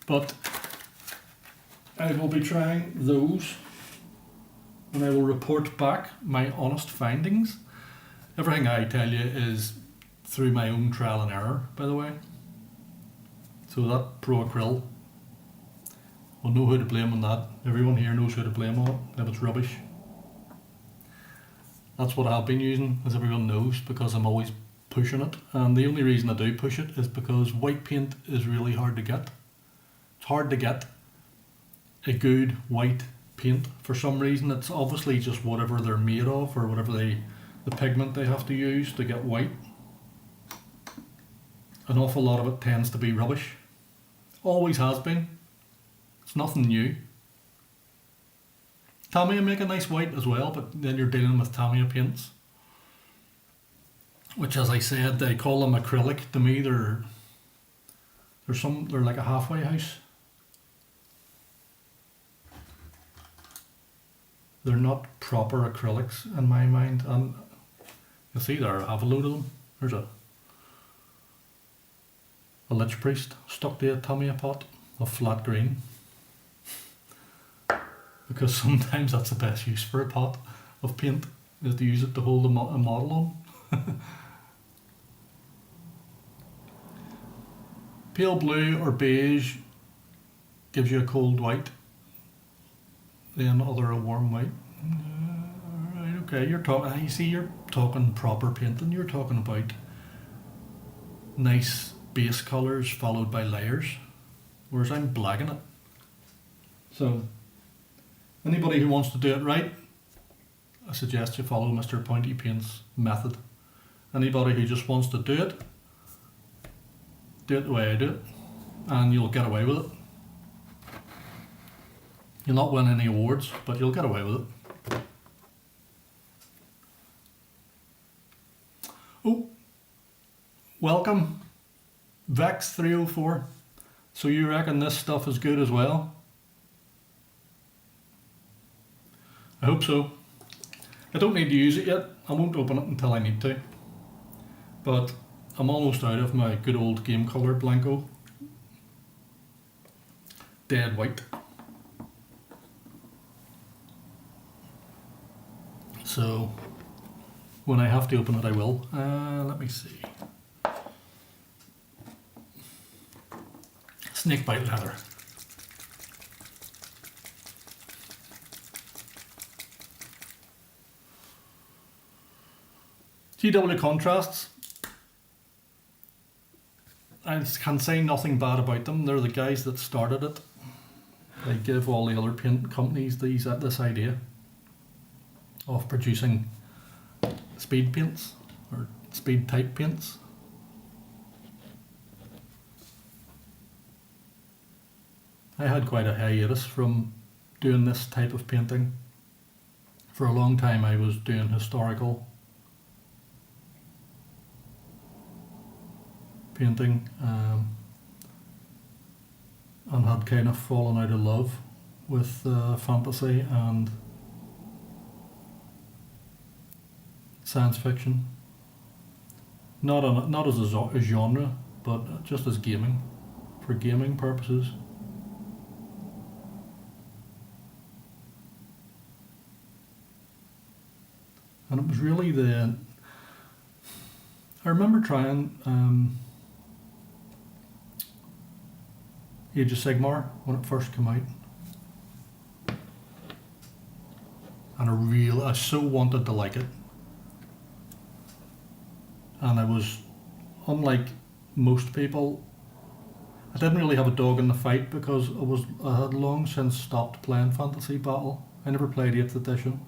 But I will be trying those and I will report back my honest findings. Everything I tell you is through my own trial and error, by the way. So that Pro Acryl, I'll know who to blame on that. Everyone here knows who to blame on it if it's rubbish. That's what I've been using, as everyone knows, because I'm always pushing it. And the only reason I do push it is because white paint is really hard to get. It's hard to get a good white paint. For some reason, it's obviously just whatever they're made of or whatever the pigment they have to use to get white. An awful lot of it tends to be rubbish. Always has been. It's nothing new. Tamiya make a nice white as well, but then you're dealing with Tamiya paints, which, as I said, they call them acrylic. To me, they're like a halfway house. They're not proper acrylics in my mind, and you'll see there, I have a load of them. There's a Lich Priest stuck to a Tamiya pot of flat green, because sometimes that's the best use for a pot of paint, is to use it to hold a model on. Pale blue or beige gives you a cold white, then other a warm white. Right, okay, you're talking. You see, you're talking proper painting. You're talking about nice base colours followed by layers, whereas I'm blacking it. So, anybody who wants to do it right, I suggest you follow Mr. Pointy Paint's method. Anybody who just wants to do it the way I do it, and you'll get away with it. You'll not win any awards, but you'll get away with it. Oh, welcome, Vex304. So you reckon this stuff is good as well? I hope so. I don't need to use it yet. I won't open it until I need to. But I'm almost out of my good old game colour Blanco. Dead white. So when I have to open it, I will. Let me see. Snakebite leather. GW Contrasts. I can say nothing bad about them. They're the guys that started it. They give all the other paint companies this idea of producing speed paints or speed type paints. I had quite a hiatus from doing this type of painting. For a long time I was doing historical painting and had kind of fallen out of love with fantasy and science fiction. Not as a genre, but just as gaming, for gaming purposes. And it was really I remember trying Age of Sigmar when it first came out, and I so wanted to like it, and I was, unlike most people, I didn't really have a dog in the fight because I had long since stopped playing Fantasy Battle. I never played 8th edition.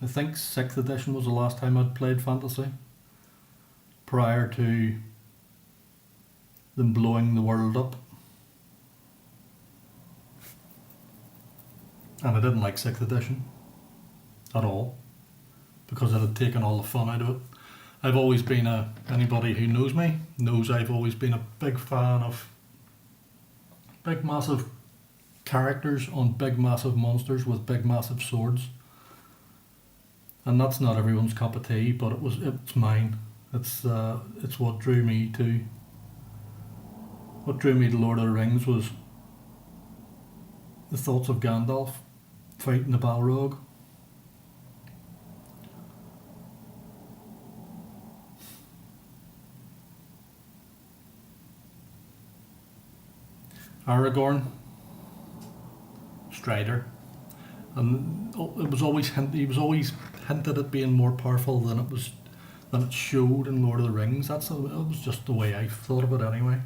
I think 6th edition was the last time I'd played Fantasy, prior to them blowing the world up. And I didn't like 6th edition at all, because it had taken all the fun out of it. I've always been anybody who knows me knows I've always been a big fan of big massive characters on big massive monsters with big massive swords. and that's not everyone's cup of tea, but it's mine. It's what drew me to Lord of the Rings was the thoughts of Gandalf fighting the Balrog. Aragorn, Strider, and he was always hinted at being more powerful than it showed in Lord of the Rings. It was just the way I thought of it anyway.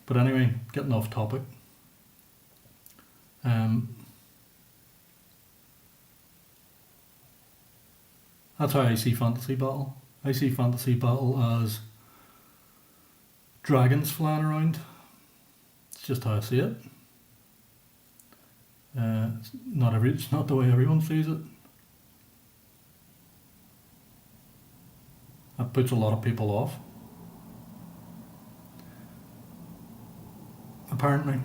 But anyway, getting off topic. That's how I see fantasy battle. I see fantasy battle as dragons flying around. It's just how I see it. It's not the way everyone sees it. That puts a lot of people off. Apparently.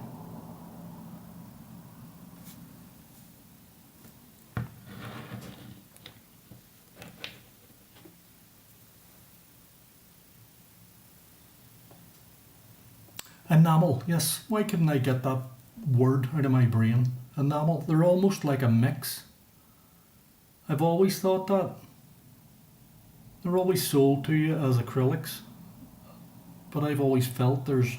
Enamel, yes. Why couldn't I get that word out of my brain? Enamel. They're almost like a mix. I've always thought that. They're always sold to you as acrylics, but I've always felt there's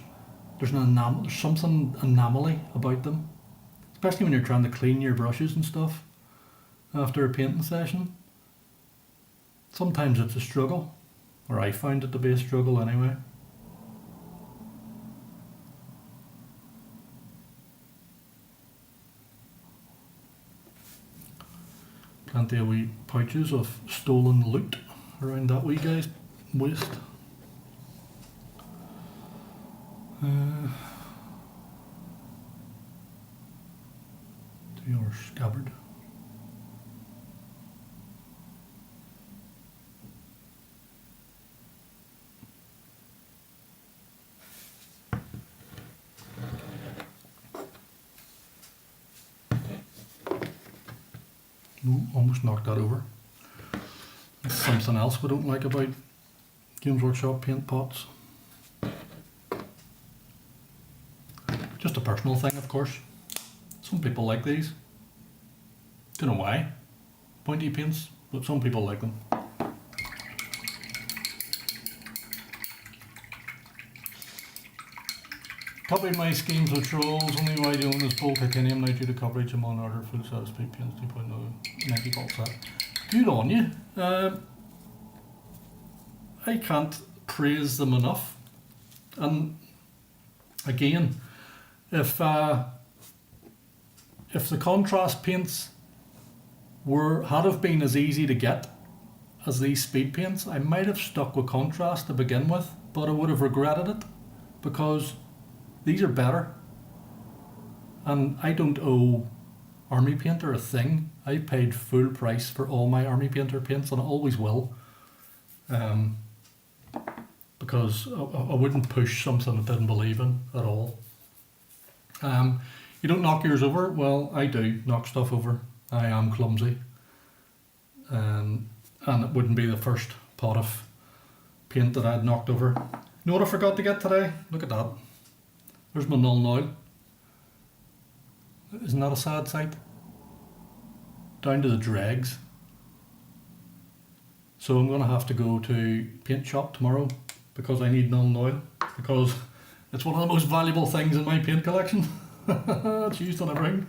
something enamely about them, especially when you're trying to clean your brushes and stuff after a painting session. Sometimes it's a struggle, or I find it to be a struggle anyway. Plenty of wee pouches of stolen loot around that wee guy's waist. To your scabbard. Ooh, almost knocked that over. That's something else we don't like about Games Workshop paint pots. Just a personal thing, of course. Some people like these. Don't know why. Pointy paints, but some people like them. Copied my schemes of trolls, only why the own is full titanium now due to coverage among other full size speed paints 2.0 90 volt set. Good on you. I can't praise them enough. And again, if the contrast paints had have been as easy to get as these speed paints, I might have stuck with contrast to begin with, but I would have regretted it because these are better. And I don't owe Army Painter a thing. I paid full price for all my Army Painter paints, and I always will. Because I wouldn't push something I didn't believe in at all. You don't knock yours over? Well, I do knock stuff over. I am clumsy. And it wouldn't be the first pot of paint that I'd knocked over. You know what I forgot to get today? Look at that. There's my null oil. Isn't that a sad sight? Down to the dregs. So I'm going to have to go to paint shop tomorrow because I need null oil, because it's one of the most valuable things in my paint collection. It's used on everything.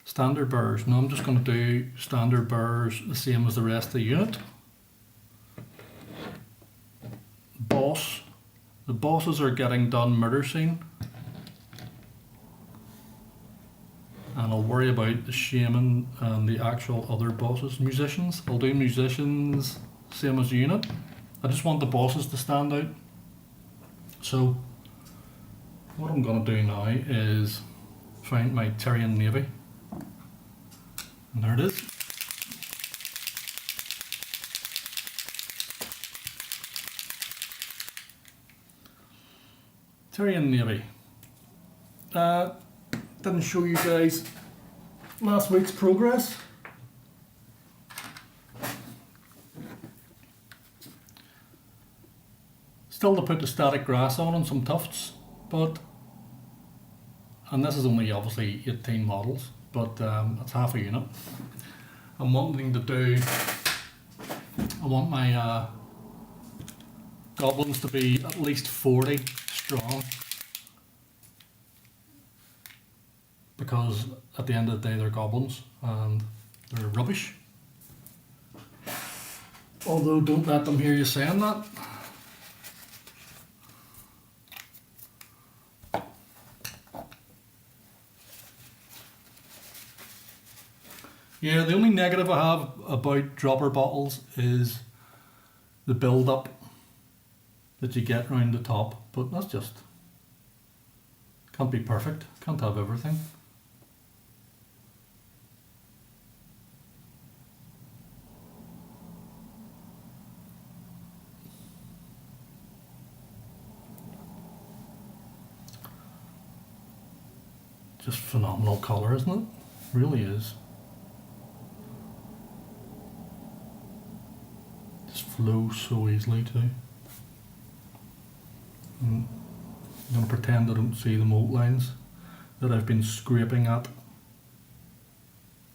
Standard burrs. Now I'm just going to do standard burrs the same as the rest of the unit. Boss. The bosses are getting done murder scene. And I'll worry about the shaman and the actual other bosses. Musicians. I'll do musicians same as the unit. I just want the bosses to stand out. So what I'm going to do now is find my Tyrian Navy. And there it is. Tyrian Navy. Didn't show you guys last week's progress. Still to put the static grass on and some tufts, and this is only obviously 18 models, but it's half a unit. I'm wanting to do, I want my goblins to be at least 40 strong, because at the end of the day they're goblins and they're rubbish. Although don't let them hear you saying that. Yeah, the only negative I have about dropper bottles is the build up that you get around the top, but that's just, can't be perfect, can't have everything. Just phenomenal colour, isn't it? Really is. Flows so easily too. I'm going to pretend I don't see the mold lines that I've been scraping at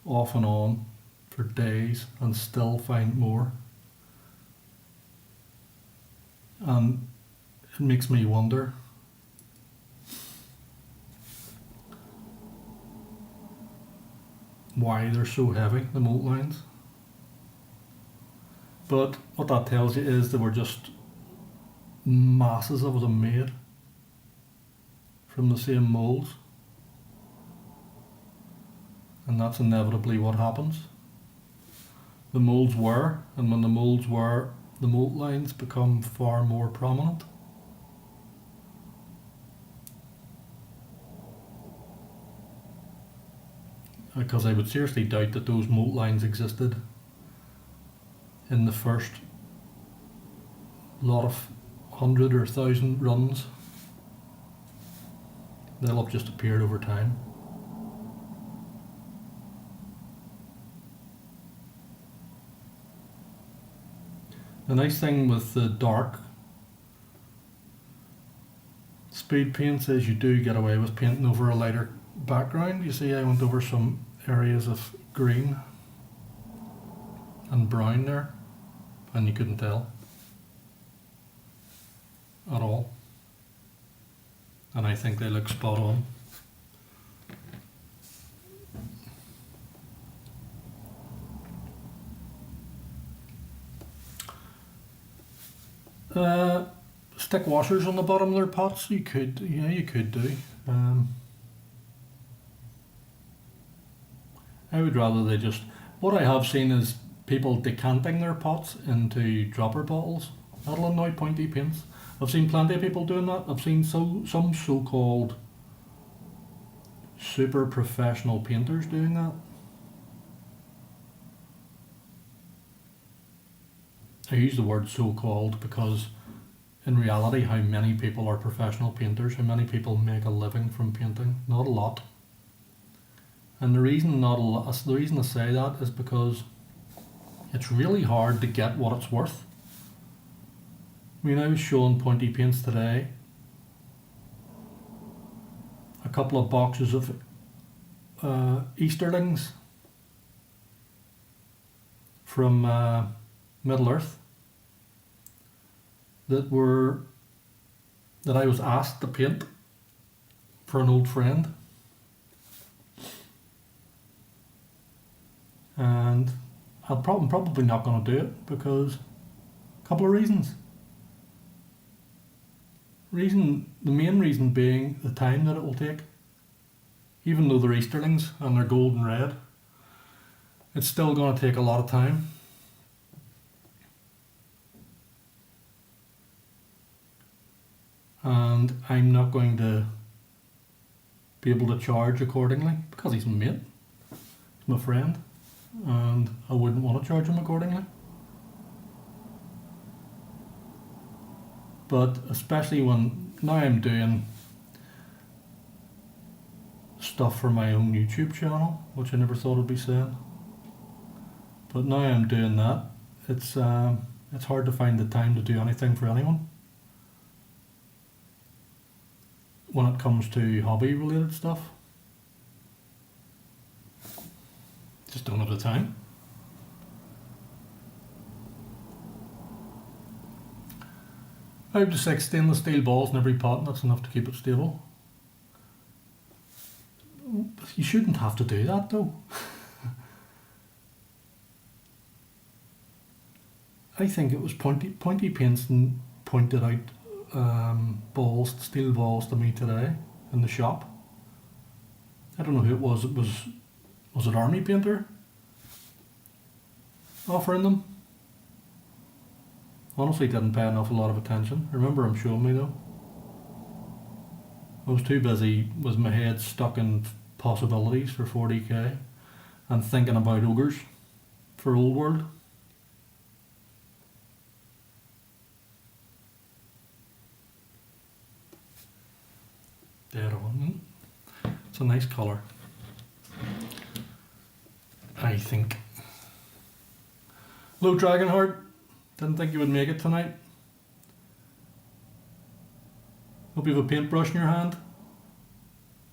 off and on for days and still find more. And it makes me wonder why they're so heavy, the mold lines. But what that tells you is that we're just masses of them made from the same molds, and that's inevitably what happens. The molds wear, and when the molds wear, the mold lines become far more prominent. Because I would seriously doubt that those mold lines existed in the first lot of 100 or 1,000 runs. They'll have just appeared over time. The nice thing with the dark speed paints is you do get away with painting over a lighter background. You see I went over some areas of green and brown there, and you couldn't tell at all, and I think they look spot on. Stick washers on the bottom of their pots, you could do. I would rather they just, what I have seen is people decanting their pots into dropper bottles. That'll annoy pointy paints. I've seen plenty of people doing that. I've seen some so-called super professional painters doing that. I use the word so-called because in reality, how many people are professional painters? How many people make a living from painting? Not a lot. And the reason I say that is because it's really hard to get what it's worth. I mean, I was showing pointy paints today a couple of boxes of Easterlings from Middle Earth that I was asked to paint for an old friend, and I'm probably not going to do it because a couple of reasons. The main reason being the time that it will take. Even though they're Easterlings and they're gold and red, it's still going to take a lot of time. And I'm not going to be able to charge accordingly because he's my mate, he's my friend, and I wouldn't want to charge him accordingly. But especially when now I'm doing stuff for my own YouTube channel, which I never thought I'd be saying. But now I'm doing that. It's hard to find the time to do anything for anyone when it comes to hobby related stuff. Just don't have the time. I have just 6 stainless steel balls in every pot, and that's enough to keep it stable. You shouldn't have to do that though. I think it was Pointy Paints pointed out steel balls to me today in the shop. I don't know who it was. Was it Army Painter offering them? Honestly, didn't pay enough a lot of attention. I remember him showing me though. I was too busy with my head stuck in possibilities for 40k and thinking about ogres for Old World. Dead on. It's a nice colour, I think. Hello Dragonheart, didn't think you would make it tonight. Hope you have a paintbrush in your hand.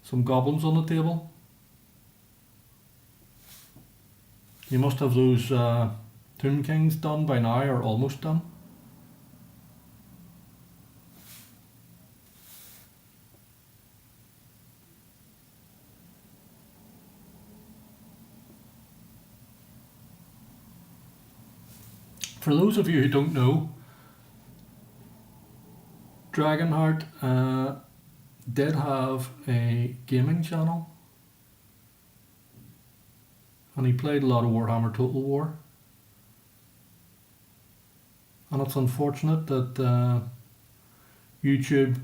Some goblins on the table. You must have those Tomb Kings done by now, or almost done. For those of you who don't know, Dragonheart did have a gaming channel, and he played a lot of Warhammer Total War, and it's unfortunate that YouTube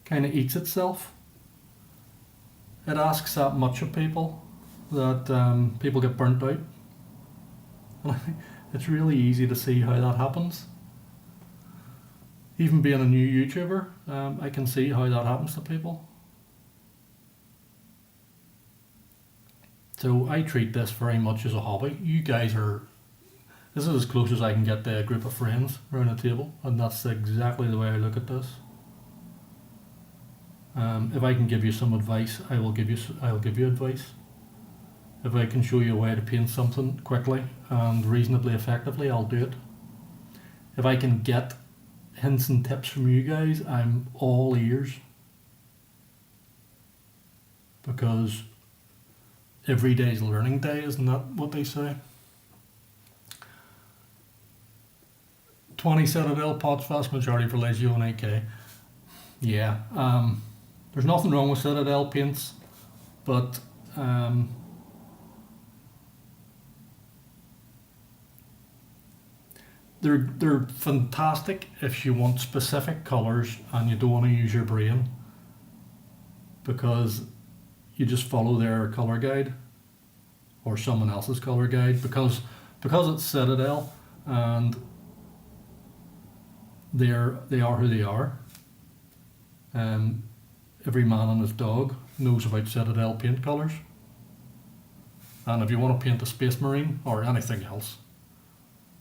kind of eats itself. It asks that much of people that people get burnt out. It's really easy to see how that happens. Even being a new YouTuber, I can see how that happens to people. So I treat this very much as a hobby. You guys this is as close as I can get to a group of friends around a table, and that's exactly the way I look at this. If I can give you some advice, I'll give you advice. If I can show you a way to paint something quickly and reasonably effectively, I'll do it. If I can get hints and tips from you guys, I'm all ears. Because every day's learning day, isn't that what they say? 20 Citadel pots, vast majority for Legio and AK. Yeah, there's nothing wrong with Citadel paints, but they're fantastic if you want specific colours and you don't want to use your brain, because you just follow their colour guide or someone else's colour guide, because it's Citadel and they are who they are. Every man and his dog knows about Citadel paint colours, and if you want to paint a Space Marine or anything else,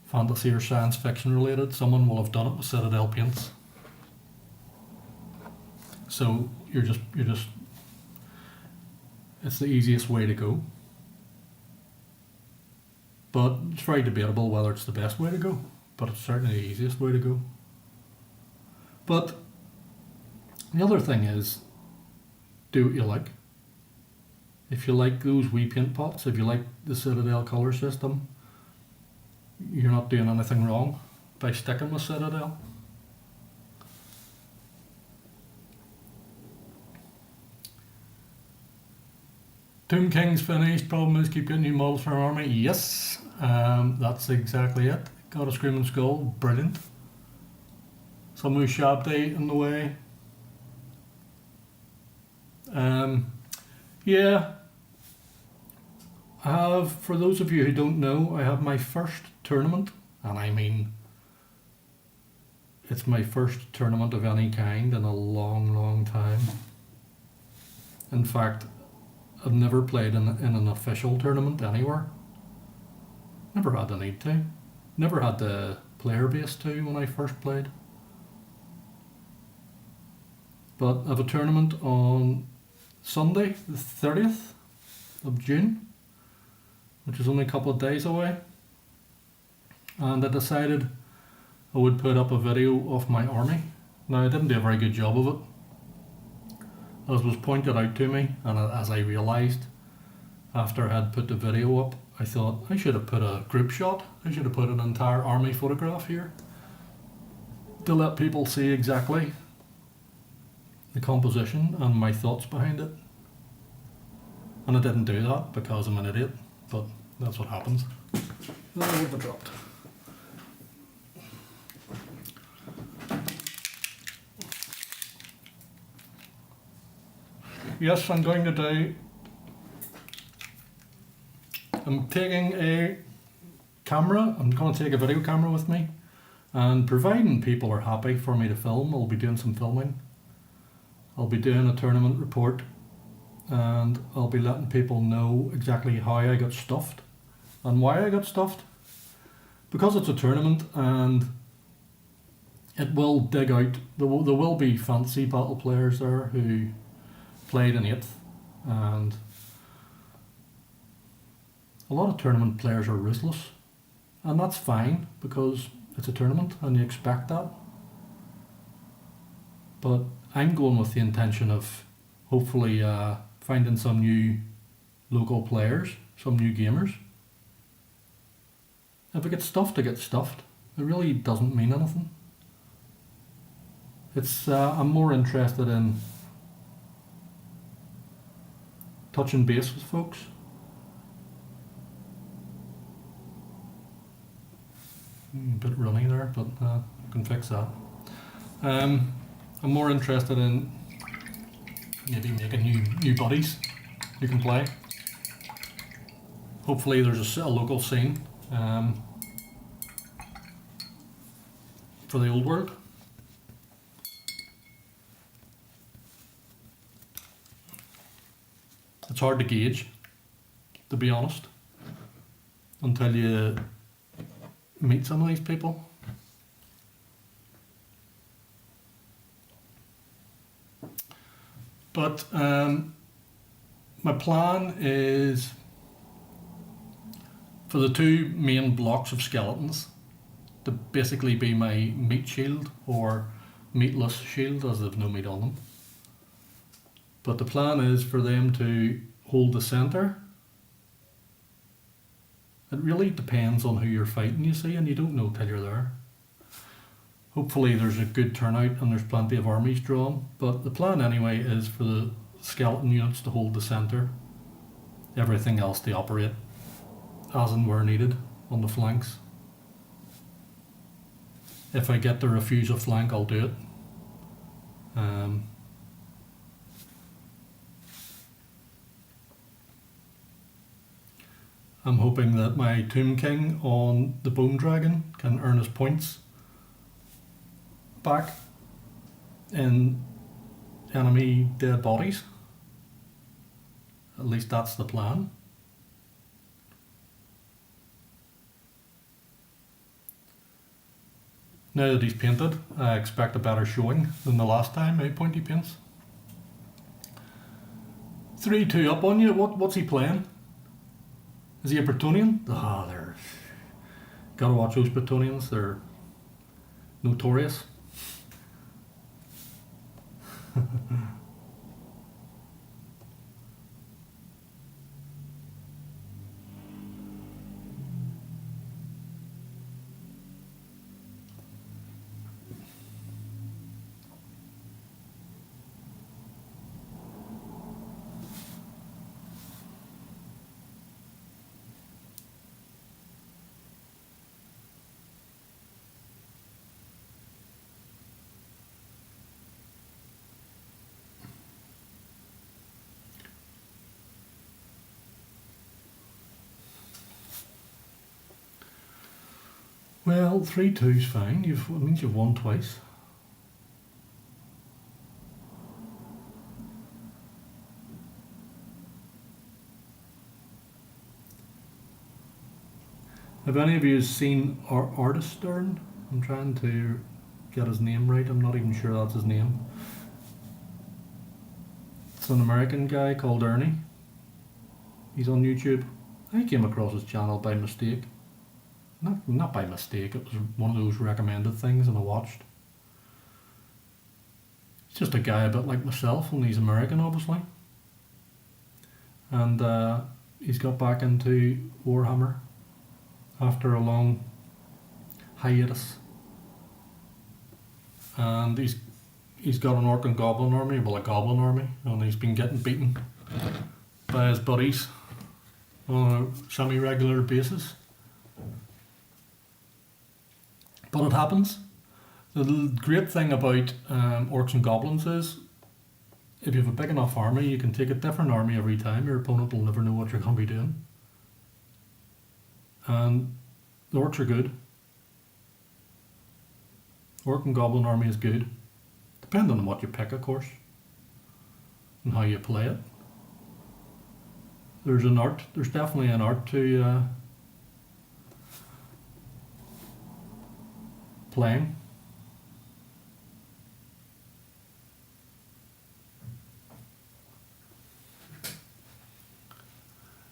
fantasy or science fiction related, someone will have done it with Citadel paints. So you're just it's the easiest way to go. But it's very debatable whether it's the best way to go, but it's certainly the easiest way to go. But the other thing is, do what you like. If you like those wee paint pots, if you like the Citadel colour system, you're not doing anything wrong by sticking with Citadel. Tomb King's finished. Problem is keep getting new models for our army. Yes, that's exactly it. Got a Screaming Skull. Brilliant. Some Ushabti in the way. Yeah. I have, for those of you who don't know, I have my first tournament, and I mean it's my first tournament of any kind in a long, long time. In fact, I've never played in an official tournament anywhere. Never had the need to. Never had the player base to when I first played. But I have a tournament on Sunday, the 30th of June, which is only a couple of days away. And I decided I would put up a video of my army. Now, I didn't do a very good job of it, as was pointed out to me, and as I realised after I had put the video up, I thought I should have put a group shot. I should have put an entire army photograph here to let people see exactly the composition and my thoughts behind it. And I didn't do that because I'm an idiot, but that's what happens. Oh, what have I dropped? Yes, I'm taking a camera. I'm going to take a video camera with me, and providing people are happy for me to film, I'll be doing some filming. I'll be doing a tournament report, and I'll be letting people know exactly how I got stuffed and why I got stuffed. Because it's a tournament and it will dig out, there will be fantasy battle players there who played in 8th, and a lot of tournament players are ruthless, and that's fine because it's a tournament and you expect that. But I'm going with the intention of hopefully finding some new local players, some new gamers. If I get stuffed, I get stuffed. It really doesn't mean anything. I'm more interested in touching base with folks. A bit runny there, but I can fix that. I'm more interested in maybe making new buddies who can play. Hopefully there's a local scene for the old world. It's hard to gauge, to be honest, until you meet some of these people. But my plan is for the 2 main blocks of skeletons to basically be my meat shield or meatless shield, as they've no meat on them. But the plan is for them to hold the centre. It really depends on who you're fighting, you see, and you don't know till you're there. Hopefully there's a good turnout and there's plenty of armies drawn, but the plan anyway is for the skeleton units to hold the centre, everything else to operate as and where needed on the flanks. If I get to refuse a flank, I'll do it. I'm hoping that my Tomb King on the Bone Dragon can earn his points back in enemy dead bodies. At least that's the plan. Now that he's painted, I expect a better showing than the last time I pointy paints. 3-2 up on you. What's he playing? Is he a Bretonian? They're... Gotta watch those Bretonians, they're notorious. Well, 3-2's fine. It means you've won twice. Have any of you seen Artist Stern? I'm trying to get his name right. I'm not even sure that's his name. It's an American guy called Ernie. He's on YouTube. I came across his channel by mistake. Not by mistake, it was one of those recommended things and I watched. He's just a guy a bit like myself, only he's American obviously. And he's got back into Warhammer after a long hiatus. And he's got an orc and goblin army, well a goblin army, and he's been getting beaten by his buddies on a semi-regular basis. But it happens. The great thing about orcs and goblins is if you have a big enough army, you can take a different army every time. Your opponent will never know what you're going to be doing. And the orcs are good. Orc and goblin army is good. Depending on what you pick, of course. And how you play it. There's definitely an art to playing.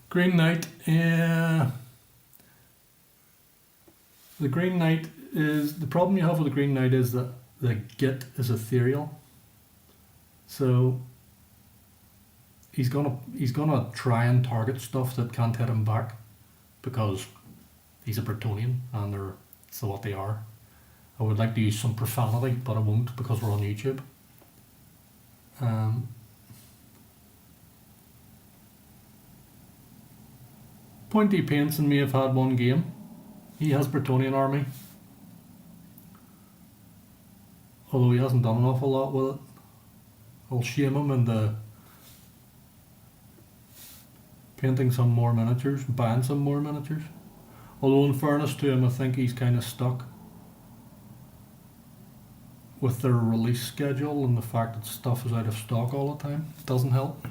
Green Knight, the Green Knight is, the problem you have with the Green Knight is that the git is ethereal. So he's gonna try and target stuff that can't hit him back because he's a Bretonian and they're so what they are. I would like to use some profanity, but I won't because we're on YouTube. Pointy Paints and me have had one game. He has Bretonian army. Although he hasn't done an awful lot with it. I'll shame him into painting some more miniatures, buying some more miniatures. Although in fairness to him, I think he's kind of stuck with their release schedule and the fact that stuff is out of stock all the time. It doesn't help.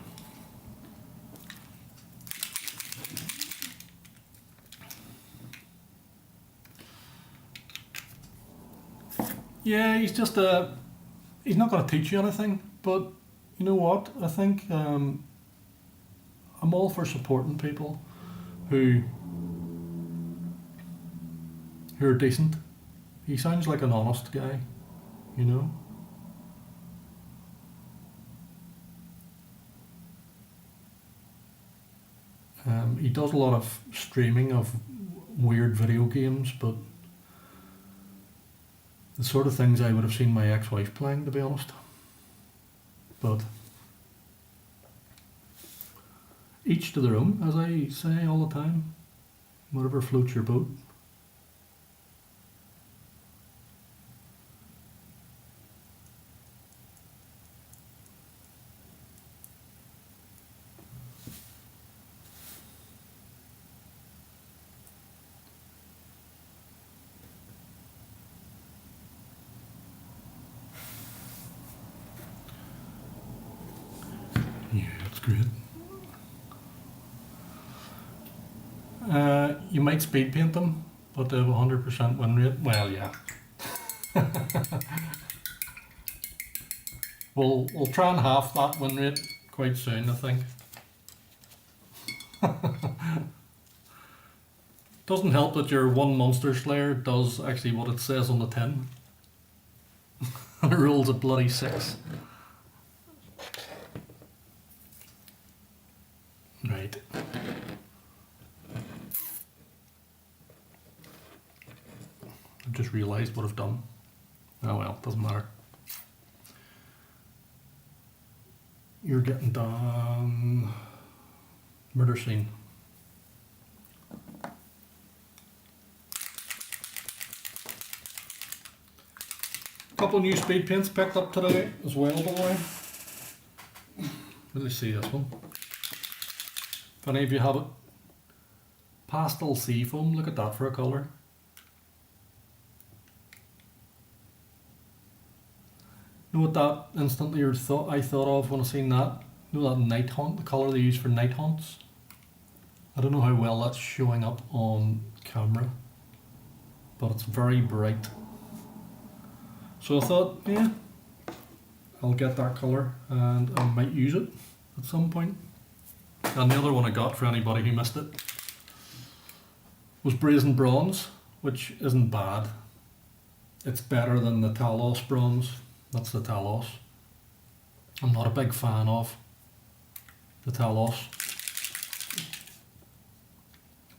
Yeah, he's just he's not going to teach you anything, but you know what? I think I'm all for supporting people who are decent. He sounds like an honest guy, you know? He does a lot of streaming of weird video games, but the sort of things I would have seen my ex-wife playing, to be honest. But each to their own, as I say all the time. Whatever floats your boat. Yeah, it's great. You might speed paint them, but they have a 100% win rate. Well, yeah. We'll try and half that win rate quite soon, I think. Doesn't help that your one monster slayer does actually what it says on the tin. And it rolls a bloody 6. Right. I've just realised what I've done. Oh well, doesn't matter. You're getting done. Murder scene. Couple new speed paints picked up today as well, by the way. Let me see this one. If any of you have it. Pastel Seafoam, look at that for a colour. You know what that instantly I thought of when I seen that? You know that night hunt, the colour they use for night hunts? I don't know how well that's showing up on camera, but it's very bright. So I thought, yeah, I'll get that colour and I might use it at some point. And the other one I got, for anybody who missed it, was Brazen Bronze, which isn't bad. It's better than the Talos Bronze. That's the Talos. I'm not a big fan of the Talos.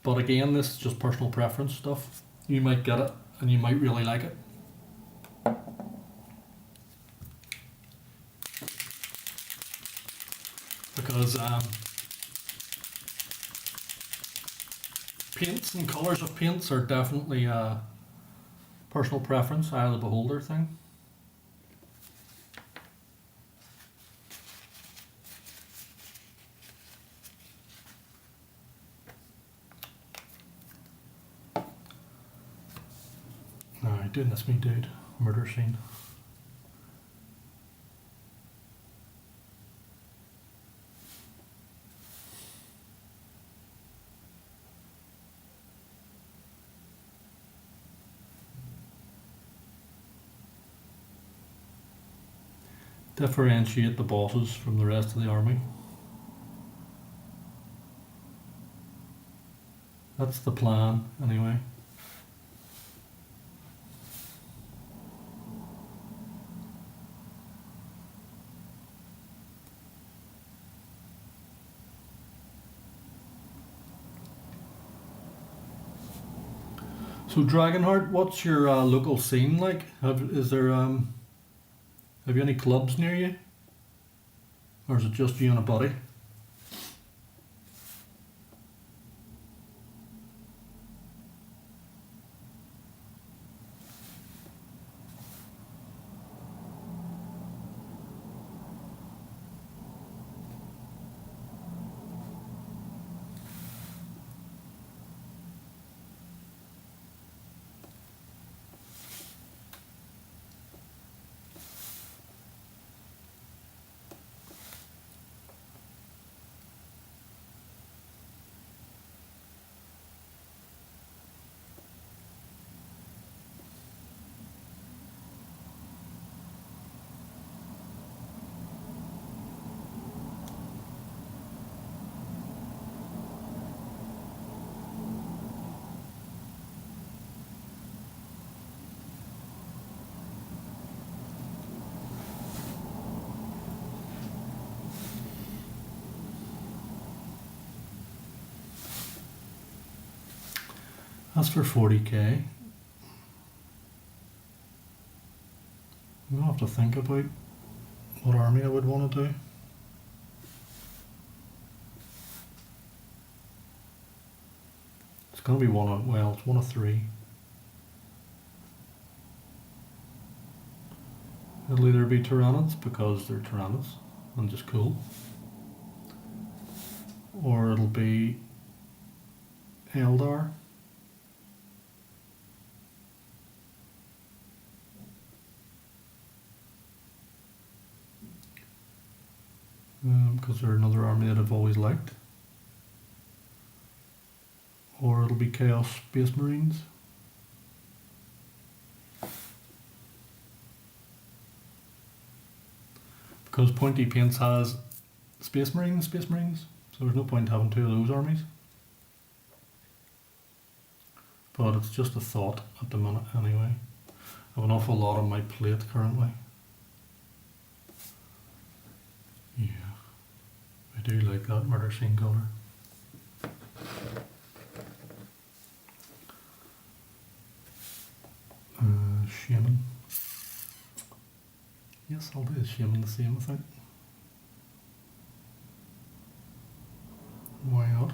But again, this is just personal preference stuff. You might get it and you might really like it. Because paints and colours of paints are definitely a personal preference, eye of the beholder thing. Alright, doing this me dude. Murder scene. Differentiate the bosses from the rest of the army. That's the plan, anyway. So Dragonheart, what's your local scene like? Have you any clubs near you? Or is it just you and a buddy? That's for 40k. I'm gonna have to think about what army I would want to do. It's gonna be it's one of three. It'll either be Tyranids because they're Tyranids and just cool, or it'll be Eldar. Because they're another army that I've always liked. Or it'll be Chaos Space Marines. Because Pointy Paints has Space Marines, so there's no point having two of those armies. But it's just a thought at the minute anyway. I have an awful lot on my plate currently. Yeah, I do like that murder scene colour. Shaman. Yes, I'll do Shaman the same, I think. Why not?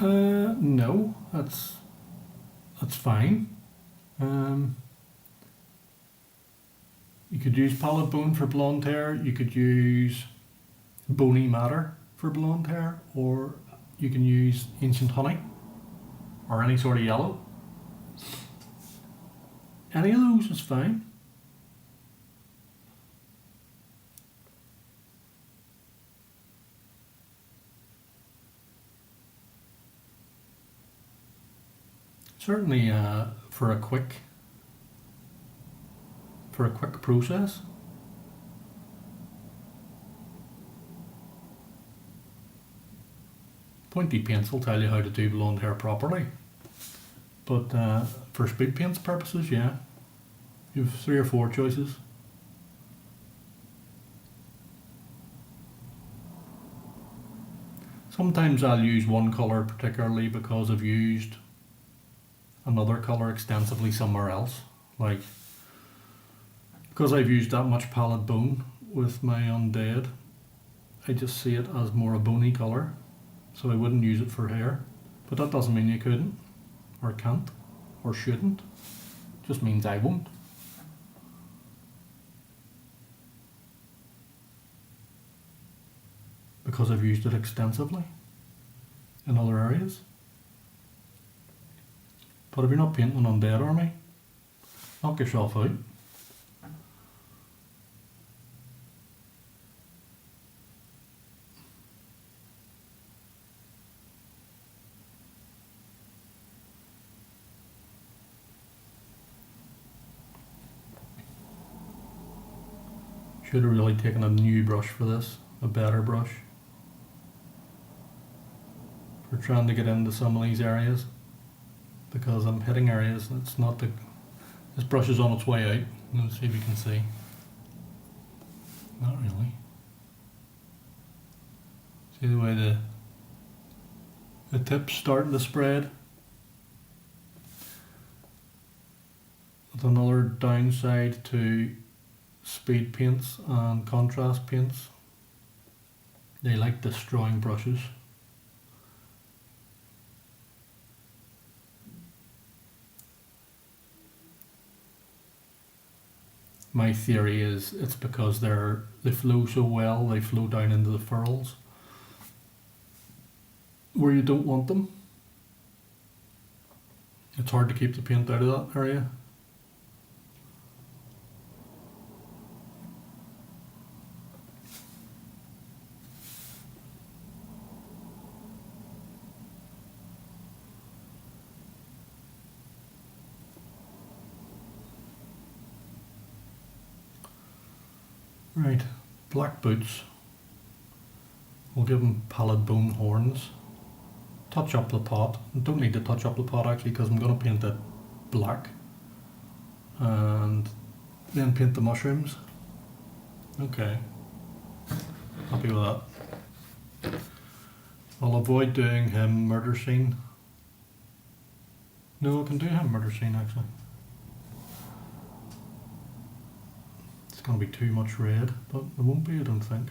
No, that's fine. You could use pallid bone for blonde hair. You could use bony matter for blonde hair, or you can use ancient honey or any sort of yellow. Any of those is fine. Certainly for a quick process. Pointy paints will tell you how to do blonde hair properly, but for speed paints purposes, yeah, you have 3 or 4 choices. Sometimes I'll use one colour particularly because I've used another colour extensively somewhere else. Like, because I've used that much pallid bone with my undead, I just see it as more a bony colour, so I wouldn't use it for hair. But that doesn't mean you couldn't, or can't, or shouldn't. It just means I won't. Because I've used it extensively in other areas. But if you're not painting an undead army, knock yourself out. Should have really taken a new brush for this, a better brush. For trying to get into some of these areas, because I'm hitting areas and it's not this brush is on its way out. Let's see if you can see. Not really. See the way the tip's starting to spread? With another downside to speed paints and contrast paints, they like destroying brushes. My theory is it's because they flow so well, they flow down into the furrows where you don't want them. It's hard to keep the paint out of that area. Right, black boots. We'll give them pallid bone horns. Touch up the pot. Don't need to touch up the pot actually, because I'm going to paint it black. And then paint the mushrooms. Okay. Happy with that. I'll avoid doing him murder scene. No, I can do him murder scene actually. It's going to be too much red, but it won't be, I don't think.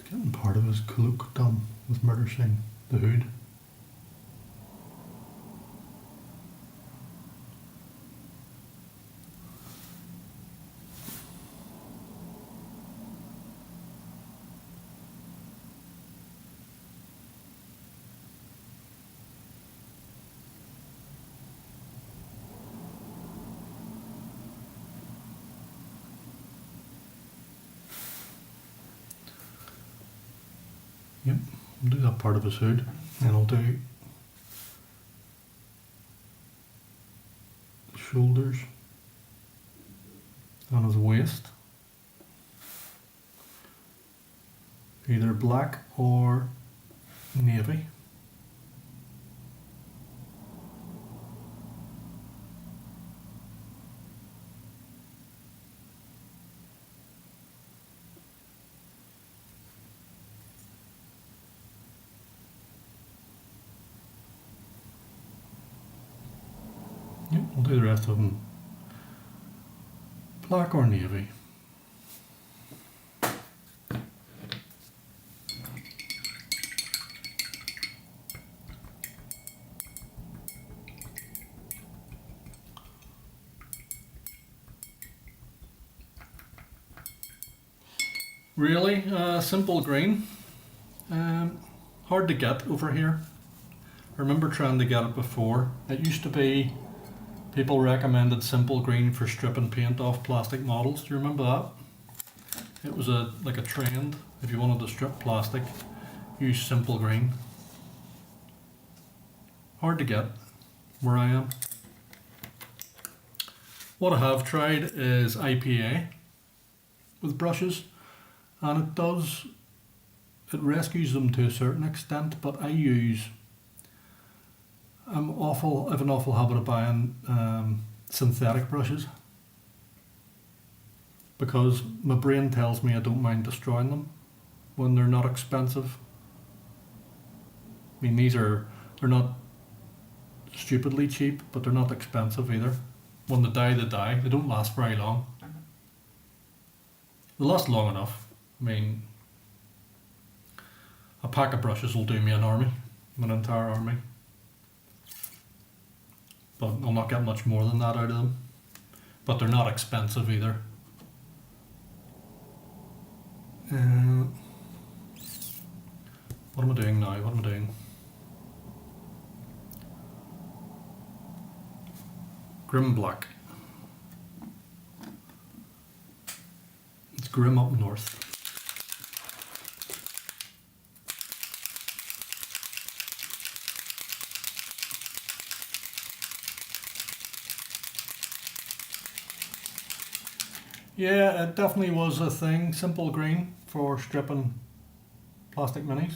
Getting part of his cloak done with murder scene, the hood. Yep, I'll do that part of his hood, and I'll do the shoulders and his waist. Either black or navy. We'll do the rest of them black or navy. Really, simple green. Hard to get over here. I remember trying to get it before. It used to be people recommended simple green for stripping paint off plastic models. Do you remember that? It was like a trend. If you wanted to strip plastic, use simple green. Hard to get where I am. What I have tried is IPA with brushes, and it rescues them to a certain extent, but I have an awful habit of buying synthetic brushes because my brain tells me I don't mind destroying them when they're not expensive. I mean, they're not stupidly cheap, but they're not expensive either. When they die, they die. They don't last very long. They last long enough. I mean, a pack of brushes will do me an entire army. But I'll not get much more than that out of them. But they're not expensive either. What am I doing now? What am I doing? Grim black. It's grim up north. Yeah, it definitely was a thing. Simple green for stripping plastic minis.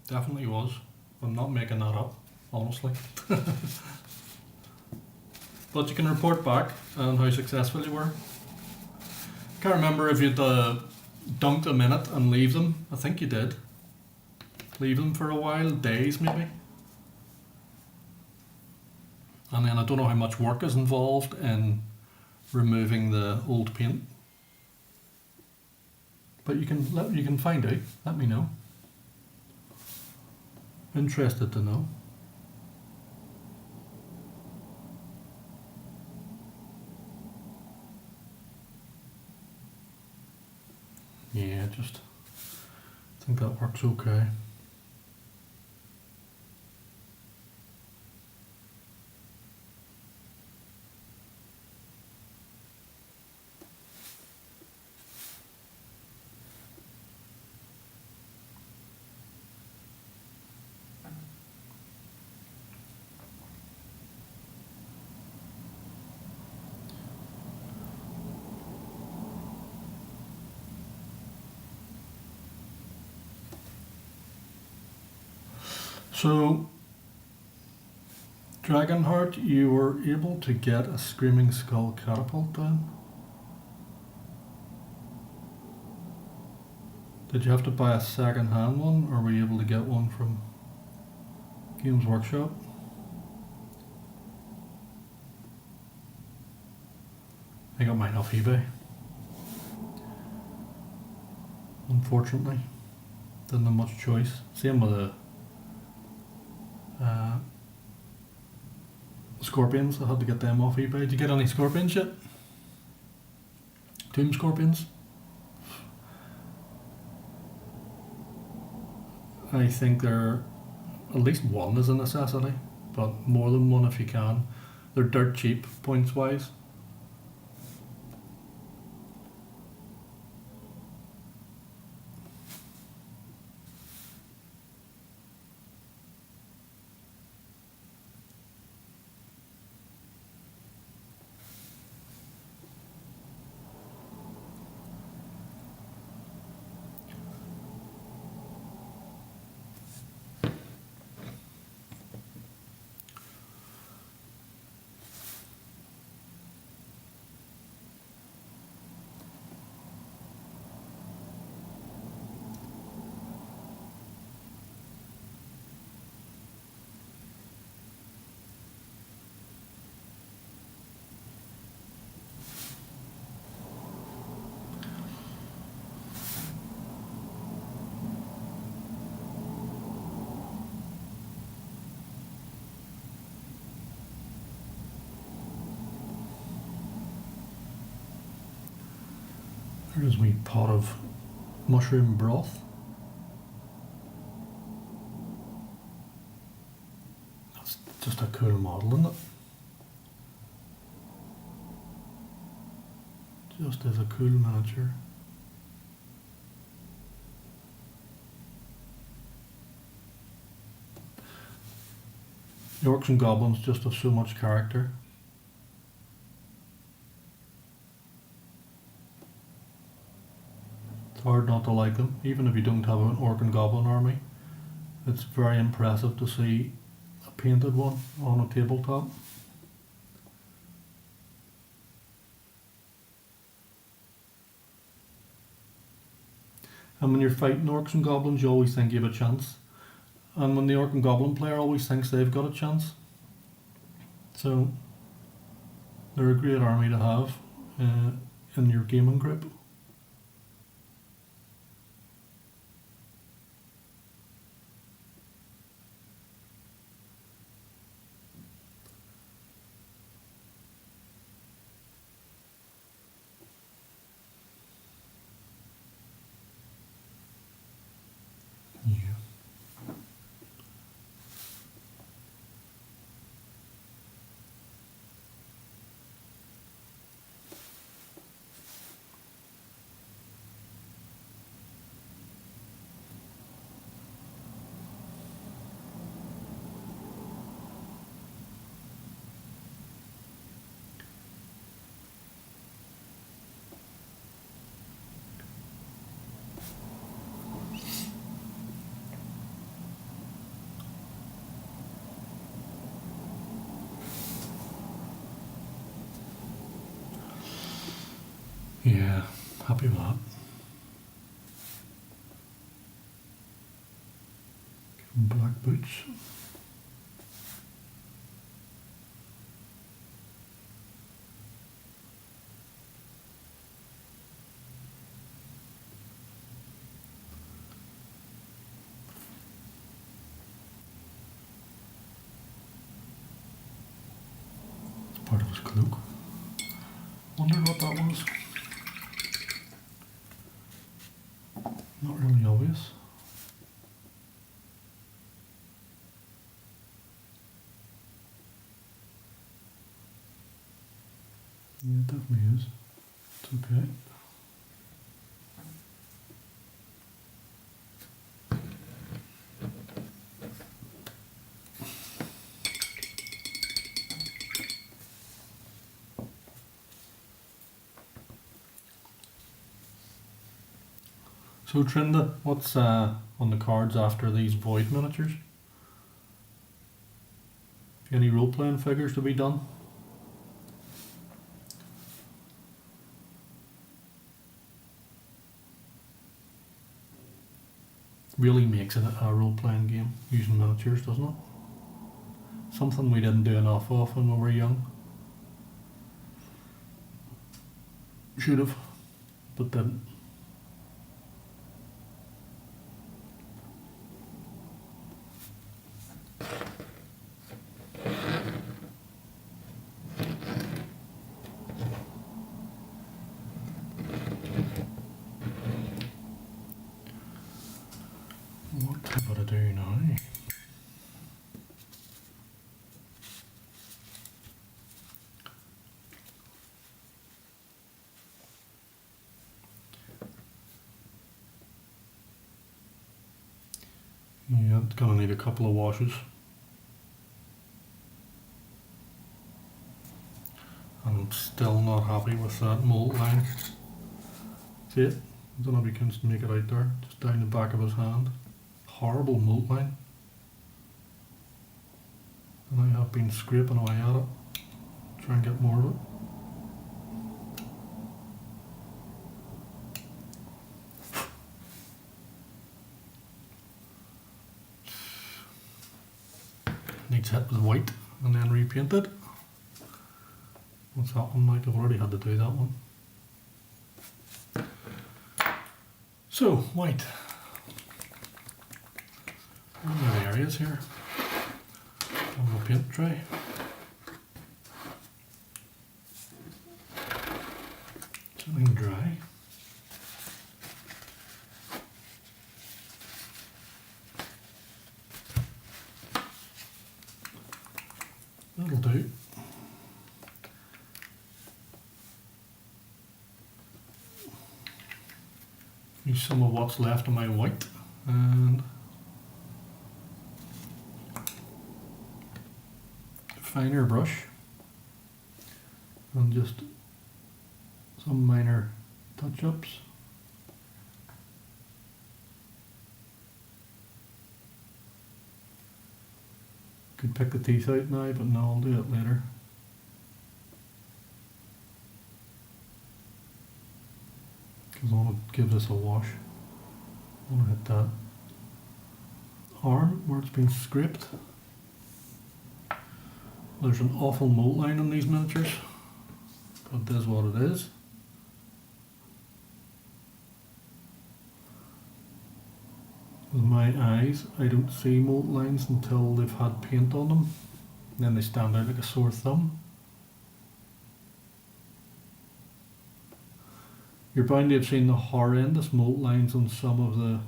Definitely was. I'm not making that up, honestly. But you can report back on how successful you were. Can't remember if you'd dunked them in it and leave them. I think you did. Leave them for a while, days maybe. And then I don't know how much work is involved in removing the old paint. But you can find out. Let me know. Interested to know. Yeah, just think that works okay. So, Dragonheart, you were able to get a Screaming Skull catapult down? Did you have to buy a second-hand one, or were you able to get one from Games Workshop? I got mine off eBay. Unfortunately, didn't have much choice. Same with the scorpions. I had to get them off eBay. Did you get any scorpions yet? Tomb scorpions? I think they're at least one is a necessity, but more than one if you can. They're dirt cheap points wise. Here's a wee pot of mushroom broth. That's just a cool model, isn't it? Just as a cool miniature. The orcs and goblins just have so much character. It's hard not to like them, even if you don't have an orc and goblin army. It's very impressive to see a painted one on a tabletop. And when you're fighting orcs and goblins, you always think you have a chance. And when the orc and goblin player always thinks they've got a chance. So, they're a great army to have in your gaming group. Yeah, happy with that. Give him black boots. It's part of his cloak. Wondered what that was. Not really obvious. Yeah, it definitely is. It's okay. So Trinda, what's on the cards after these void miniatures? Any role-playing figures to be done? Really makes it a role-playing game using miniatures, doesn't it? Something we didn't do enough of when we were young. Should have, but didn't. What have I to do now? Yeah, it's gonna need a couple of washes. I'm still not happy with that mold line. See it? I don't know if you can make it out there, just down the back of his hand. Horrible mold line. And I have been scraping away at it, try and get more of it. Needs hit with white and then repainted. What's that one like? I've already had to do that one. So, white. What are the areas here? On the paint tray. Something dry. That'll do. Use some of what's left of my white and finer brush and just some minor touch-ups. Could pick the teeth out now, but no, I'll do it later. Because I want to give this a wash. I want to hit that arm where it's been scraped. There's an awful mold line on these miniatures, but this is what it is. With my eyes, I don't see mold lines until they've had paint on them. And then they stand out like a sore thumb. You're bound to have seen the horrendous mold lines on some of the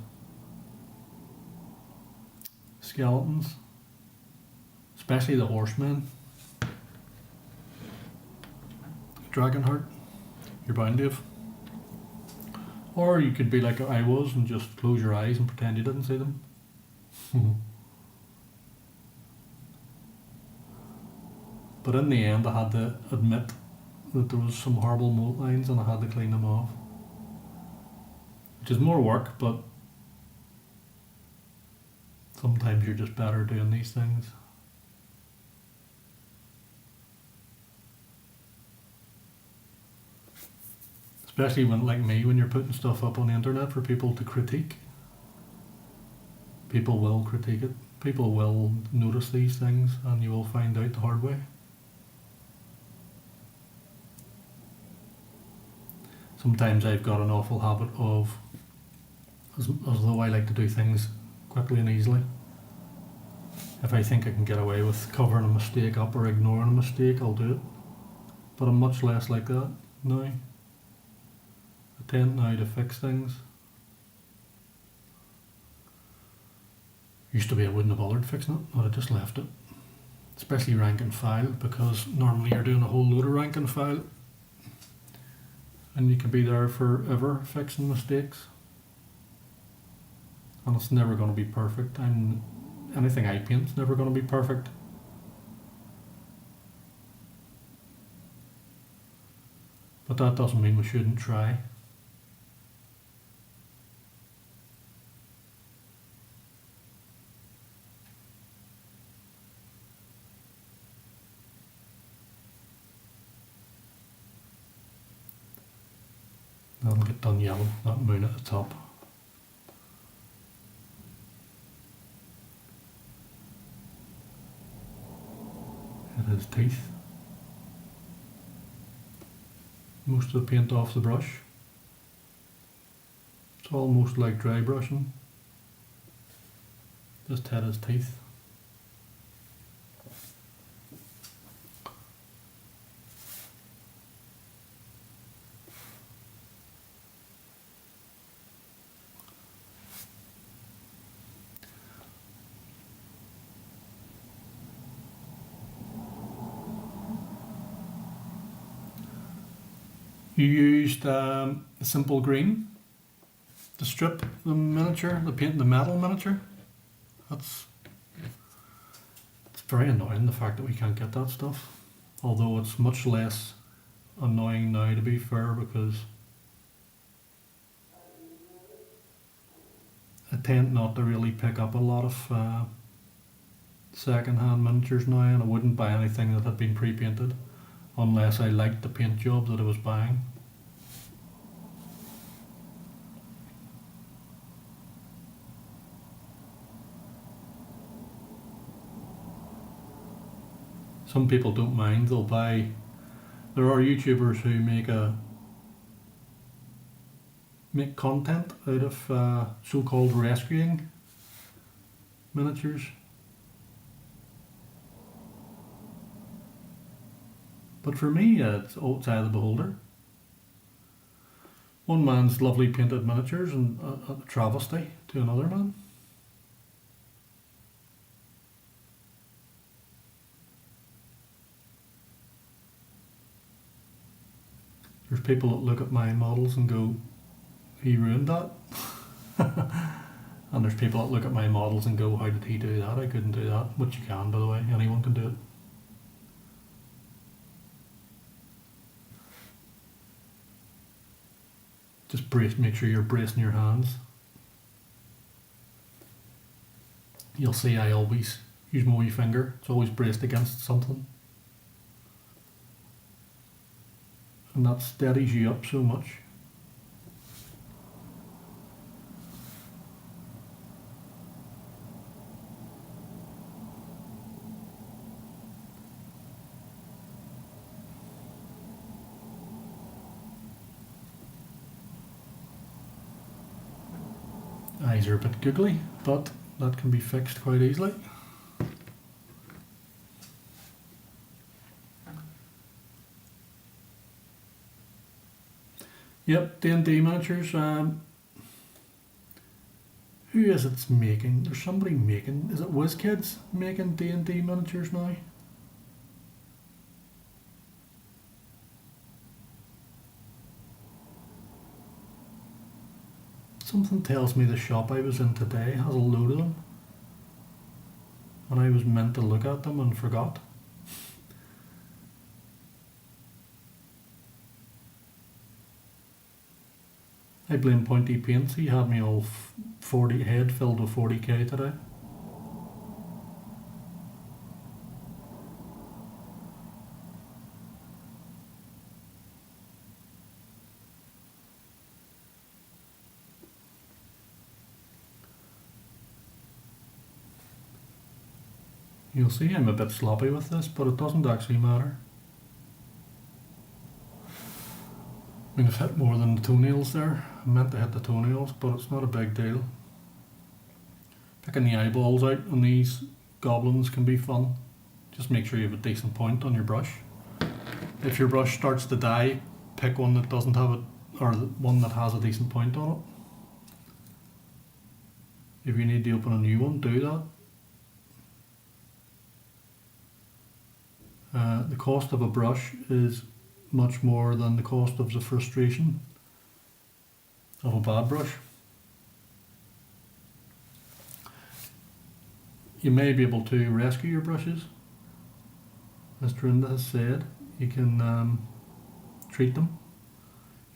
skeletons, especially the horsemen. Dragonheart, you're bound to have. Or you could be like I was and just close your eyes and pretend you didn't see them. But in the end I had to admit that there was some horrible mold lines and I had to clean them off. Which is more work, but sometimes you're just better doing these things. Especially when, like me, when you're putting stuff up on the internet for people to critique. People will critique it. People will notice these things and you will find out the hard way. Sometimes I've got an awful habit of, as though I like to do things quickly and easily. If I think I can get away with covering a mistake up or ignoring a mistake, I'll do it. But I'm much less like that now. I tend now to fix things. Used to be I wouldn't have bothered fixing it, but I just left it. Especially rank and file, because normally you're doing a whole load of rank and file and you can be there forever fixing mistakes. And it's never going to be perfect. Anything I paint's never going to be perfect. But that doesn't mean we shouldn't try. That'll get done yellow, that moon at the top. It has teeth. Most of the paint off the brush. It's almost like dry brushing. Just had his teeth. You used a simple green to strip the miniature, the paint, the metal miniature. It's very annoying, the fact that we can't get that stuff. Although it's much less annoying now, to be fair, because I tend not to really pick up a lot of second-hand miniatures now, and I wouldn't buy anything that had been pre-painted unless I liked the paint job that I was buying. Some people don't mind, they'll buy. There are YouTubers who make content out of so-called rescuing miniatures. But for me, it's eye of the beholder. One man's lovely painted miniatures and a travesty to another man. There's people that look at my models and go, he ruined that. And there's people that look at my models and go, how did he do that? I couldn't do that. Which you can, by the way. Anyone can do it. Just make sure you're bracing your hands. You'll see I always use my wee finger. It's always braced against something. And that steadies you up so much. Eyes are a bit googly, but that can be fixed quite easily. Yep, D&D miniatures. Who is it's making? There's somebody making. Is it WizKids making D&D miniatures now? Something tells me the shop I was in today has a load of them. And I was meant to look at them and forgot. I blame Pointy Paints. He had me all 40 head filled with 40k today. You'll see I'm a bit sloppy with this, but it doesn't actually matter. I mean, I've hit more than the toenails there. I meant to hit the toenails, but it's not a big deal. Picking the eyeballs out on these goblins can be fun. Just make sure you have a decent point on your brush. If your brush starts to die, pick one that doesn't have it, or one that has a decent point on it. If you need to open a new one, do that. The cost of a brush is much more than the cost of the frustration of a bad brush. You may be able to rescue your brushes. As Dorinda has said, you can treat them.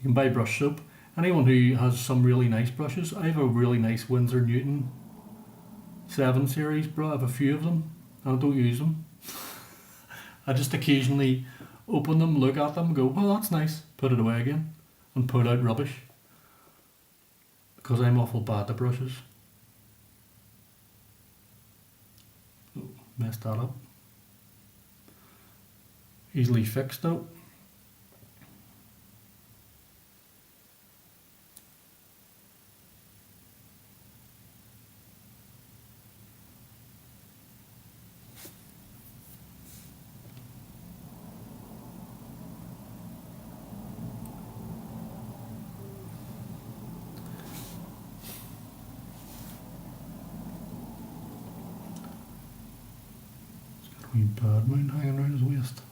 You can buy brush soap. Anyone who has some really nice brushes, I have a really nice Winsor Newton 7 series, I have a few of them and I don't use them. I just occasionally open them, look at them, go, oh that's nice, put it away again, and pull out rubbish. Because I'm awful bad at brushes. Oh, messed that up. Easily fixed though. Wee bird moon hanging around his waist.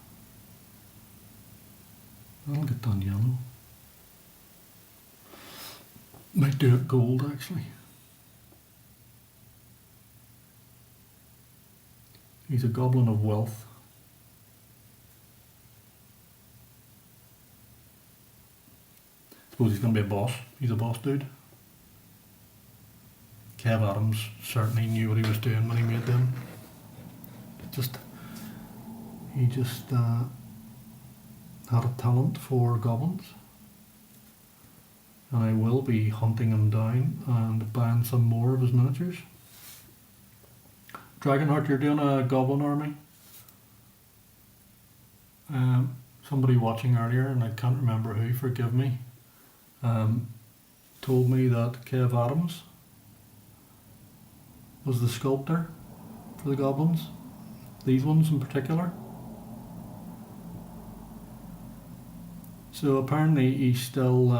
That'll get done yellow. Might do it gold actually. He's a goblin of wealth. Suppose he's going to be a boss. He's a boss dude. Kev Adams certainly knew what he was doing when he made them. He just had a talent for goblins, and I will be hunting him down and buying some more of his miniatures. Dragonheart, you're doing a goblin army. Somebody watching earlier, and I can't remember who, forgive me, told me that Kev Adams was the sculptor for the goblins, these ones in particular. So apparently he's still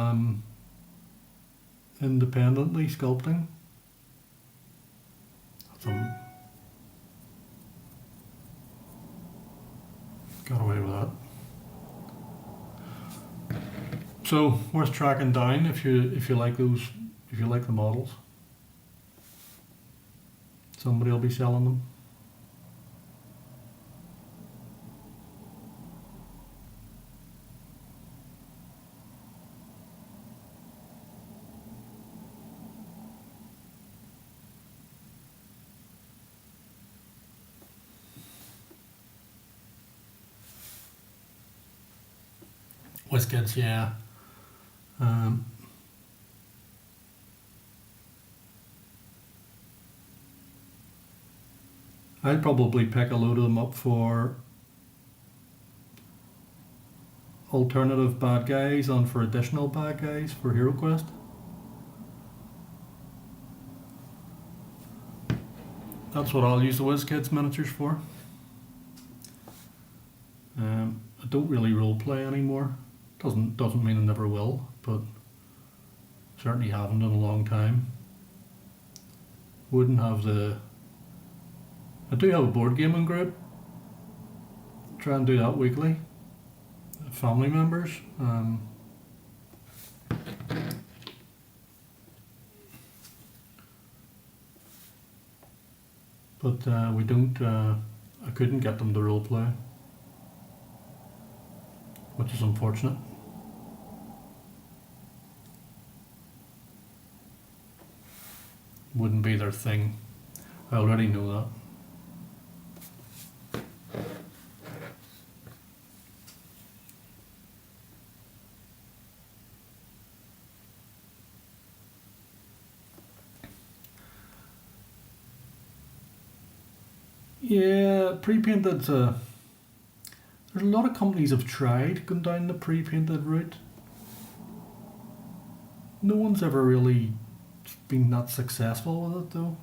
independently sculpting. Got away with that. So worth tracking down if you like the models. Somebody will be selling them. WizKids, yeah. I'd probably pick a load of them up for alternative bad guys and for additional bad guys for Hero Quest. That's what I'll use the WizKids miniatures for. I don't really roleplay anymore. Doesn't mean I never will, but certainly haven't in a long time. Wouldn't have the. I do have a board gaming group. Try and do that weekly. Family members. But we don't. I couldn't get them to roleplay, which is unfortunate. Wouldn't be their thing. I already know that. Yeah, pre-painted. There's a lot of companies have tried going down the pre-painted route. No one's ever really been that successful with it, though.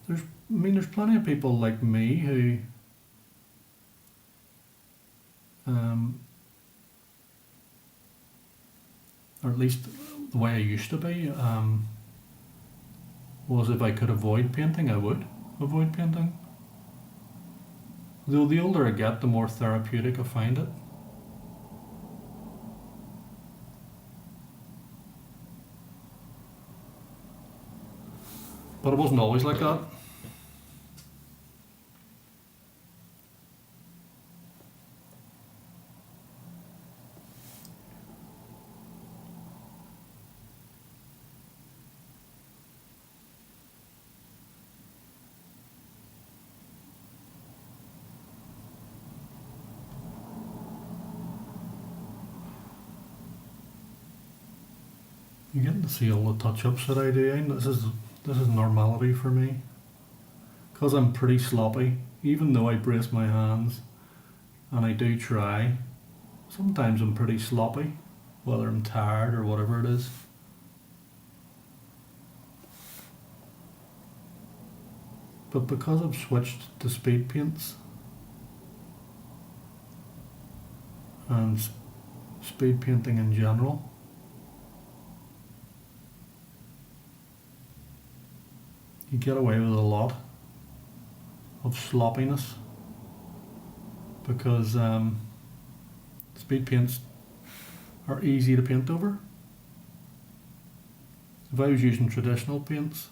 There's plenty of people like me who, or at least the way I used to be, was if I could avoid painting, I would avoid painting. Though the older I get, the more therapeutic I find it. But it wasn't always like that. You're getting to see all the touch-ups that I do. This is normality for me. Because I'm pretty sloppy, even though I brace my hands and I do try, sometimes I'm pretty sloppy, whether I'm tired or whatever it is. But because I've switched to speed paints and speed painting in general, you get away with a lot of sloppiness because speed paints are easy to paint over. If I was using traditional paints,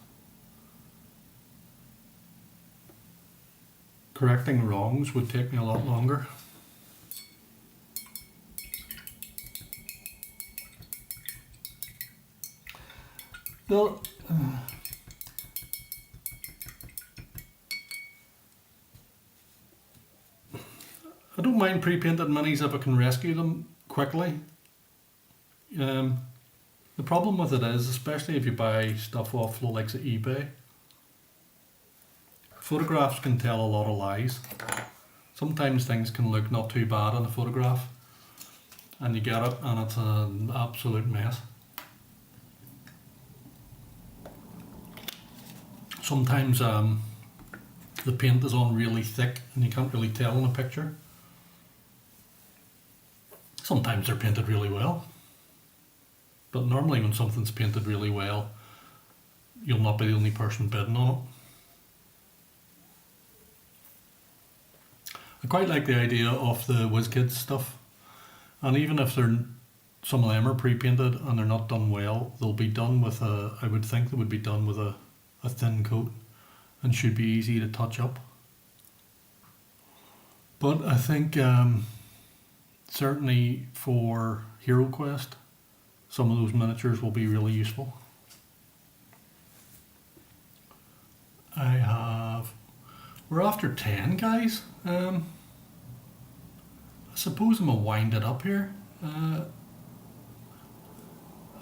correcting wrongs would take me a lot longer. Well, I don't mind pre-painted minis if I can rescue them quickly. The problem with it is, especially if you buy stuff off the likes of eBay, photographs can tell a lot of lies. Sometimes things can look not too bad in a photograph, and you get it and it's an absolute mess. Sometimes the paint is on really thick and you can't really tell in a picture. Sometimes they're painted really well, but normally when something's painted really well, you'll not be the only person bidding on it. I quite like the idea of the WizKids stuff. And even if some of them are pre-painted and they're not done well, they'll be done with I would think they would be done with a thin coat and should be easy to touch up. But I think certainly for Hero Quest, some of those miniatures will be really useful. We're after 10, guys. I suppose I'm going to wind it up here.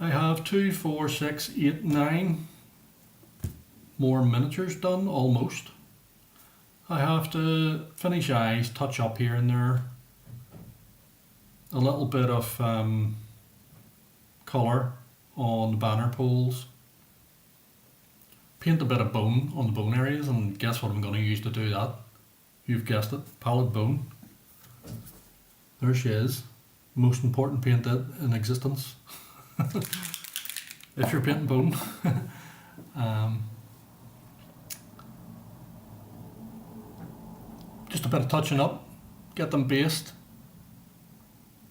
I have 2, 4, 6, 8, 9 more miniatures done, almost. I have to finish eyes, touch up here and there. A little bit of colour on the banner poles. Paint a bit of bone on the bone areas, and guess what I'm going to use to do that? You've guessed it, palette bone. There she is. Most important paint in existence. If you're painting bone. Just a bit of touching up, get them based,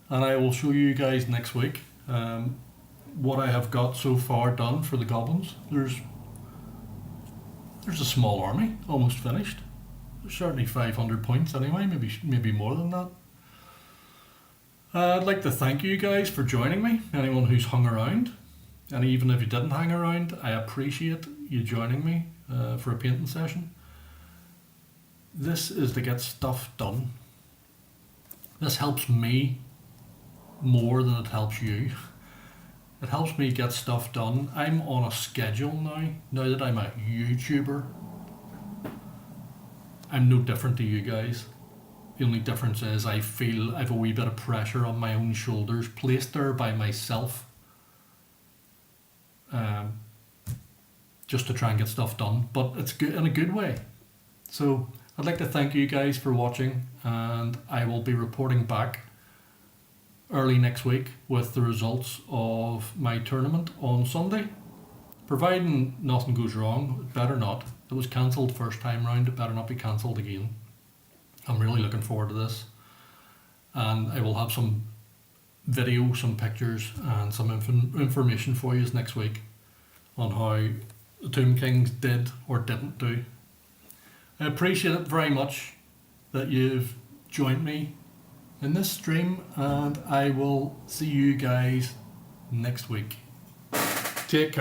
and I will show you guys next week what I have got so far done for the goblins. There's a small army, almost finished. There's certainly 500 points anyway, maybe more than that. I'd like to thank you guys for joining me, anyone who's hung around, and even if you didn't hang around, I appreciate you joining me for a painting session. This is to get stuff done. This helps me more than it helps you. It helps me get stuff done. I'm on a schedule now that I'm a YouTuber. I'm no different to you guys. The only difference is I feel I've a wee bit of pressure on my own shoulders, placed there by myself, just to try and get stuff done, but it's good in a good way. So I'd like to thank you guys for watching, and I will be reporting back early next week with the results of my tournament on Sunday. Providing nothing goes wrong, it better not. It was cancelled first time round, it better not be cancelled again. I'm really looking forward to this, and I will have some video, some pictures and some information for you next week on how the Tomb Kings did or didn't do. I appreciate it very much that you've joined me in this stream, and I will see you guys next week. Take care.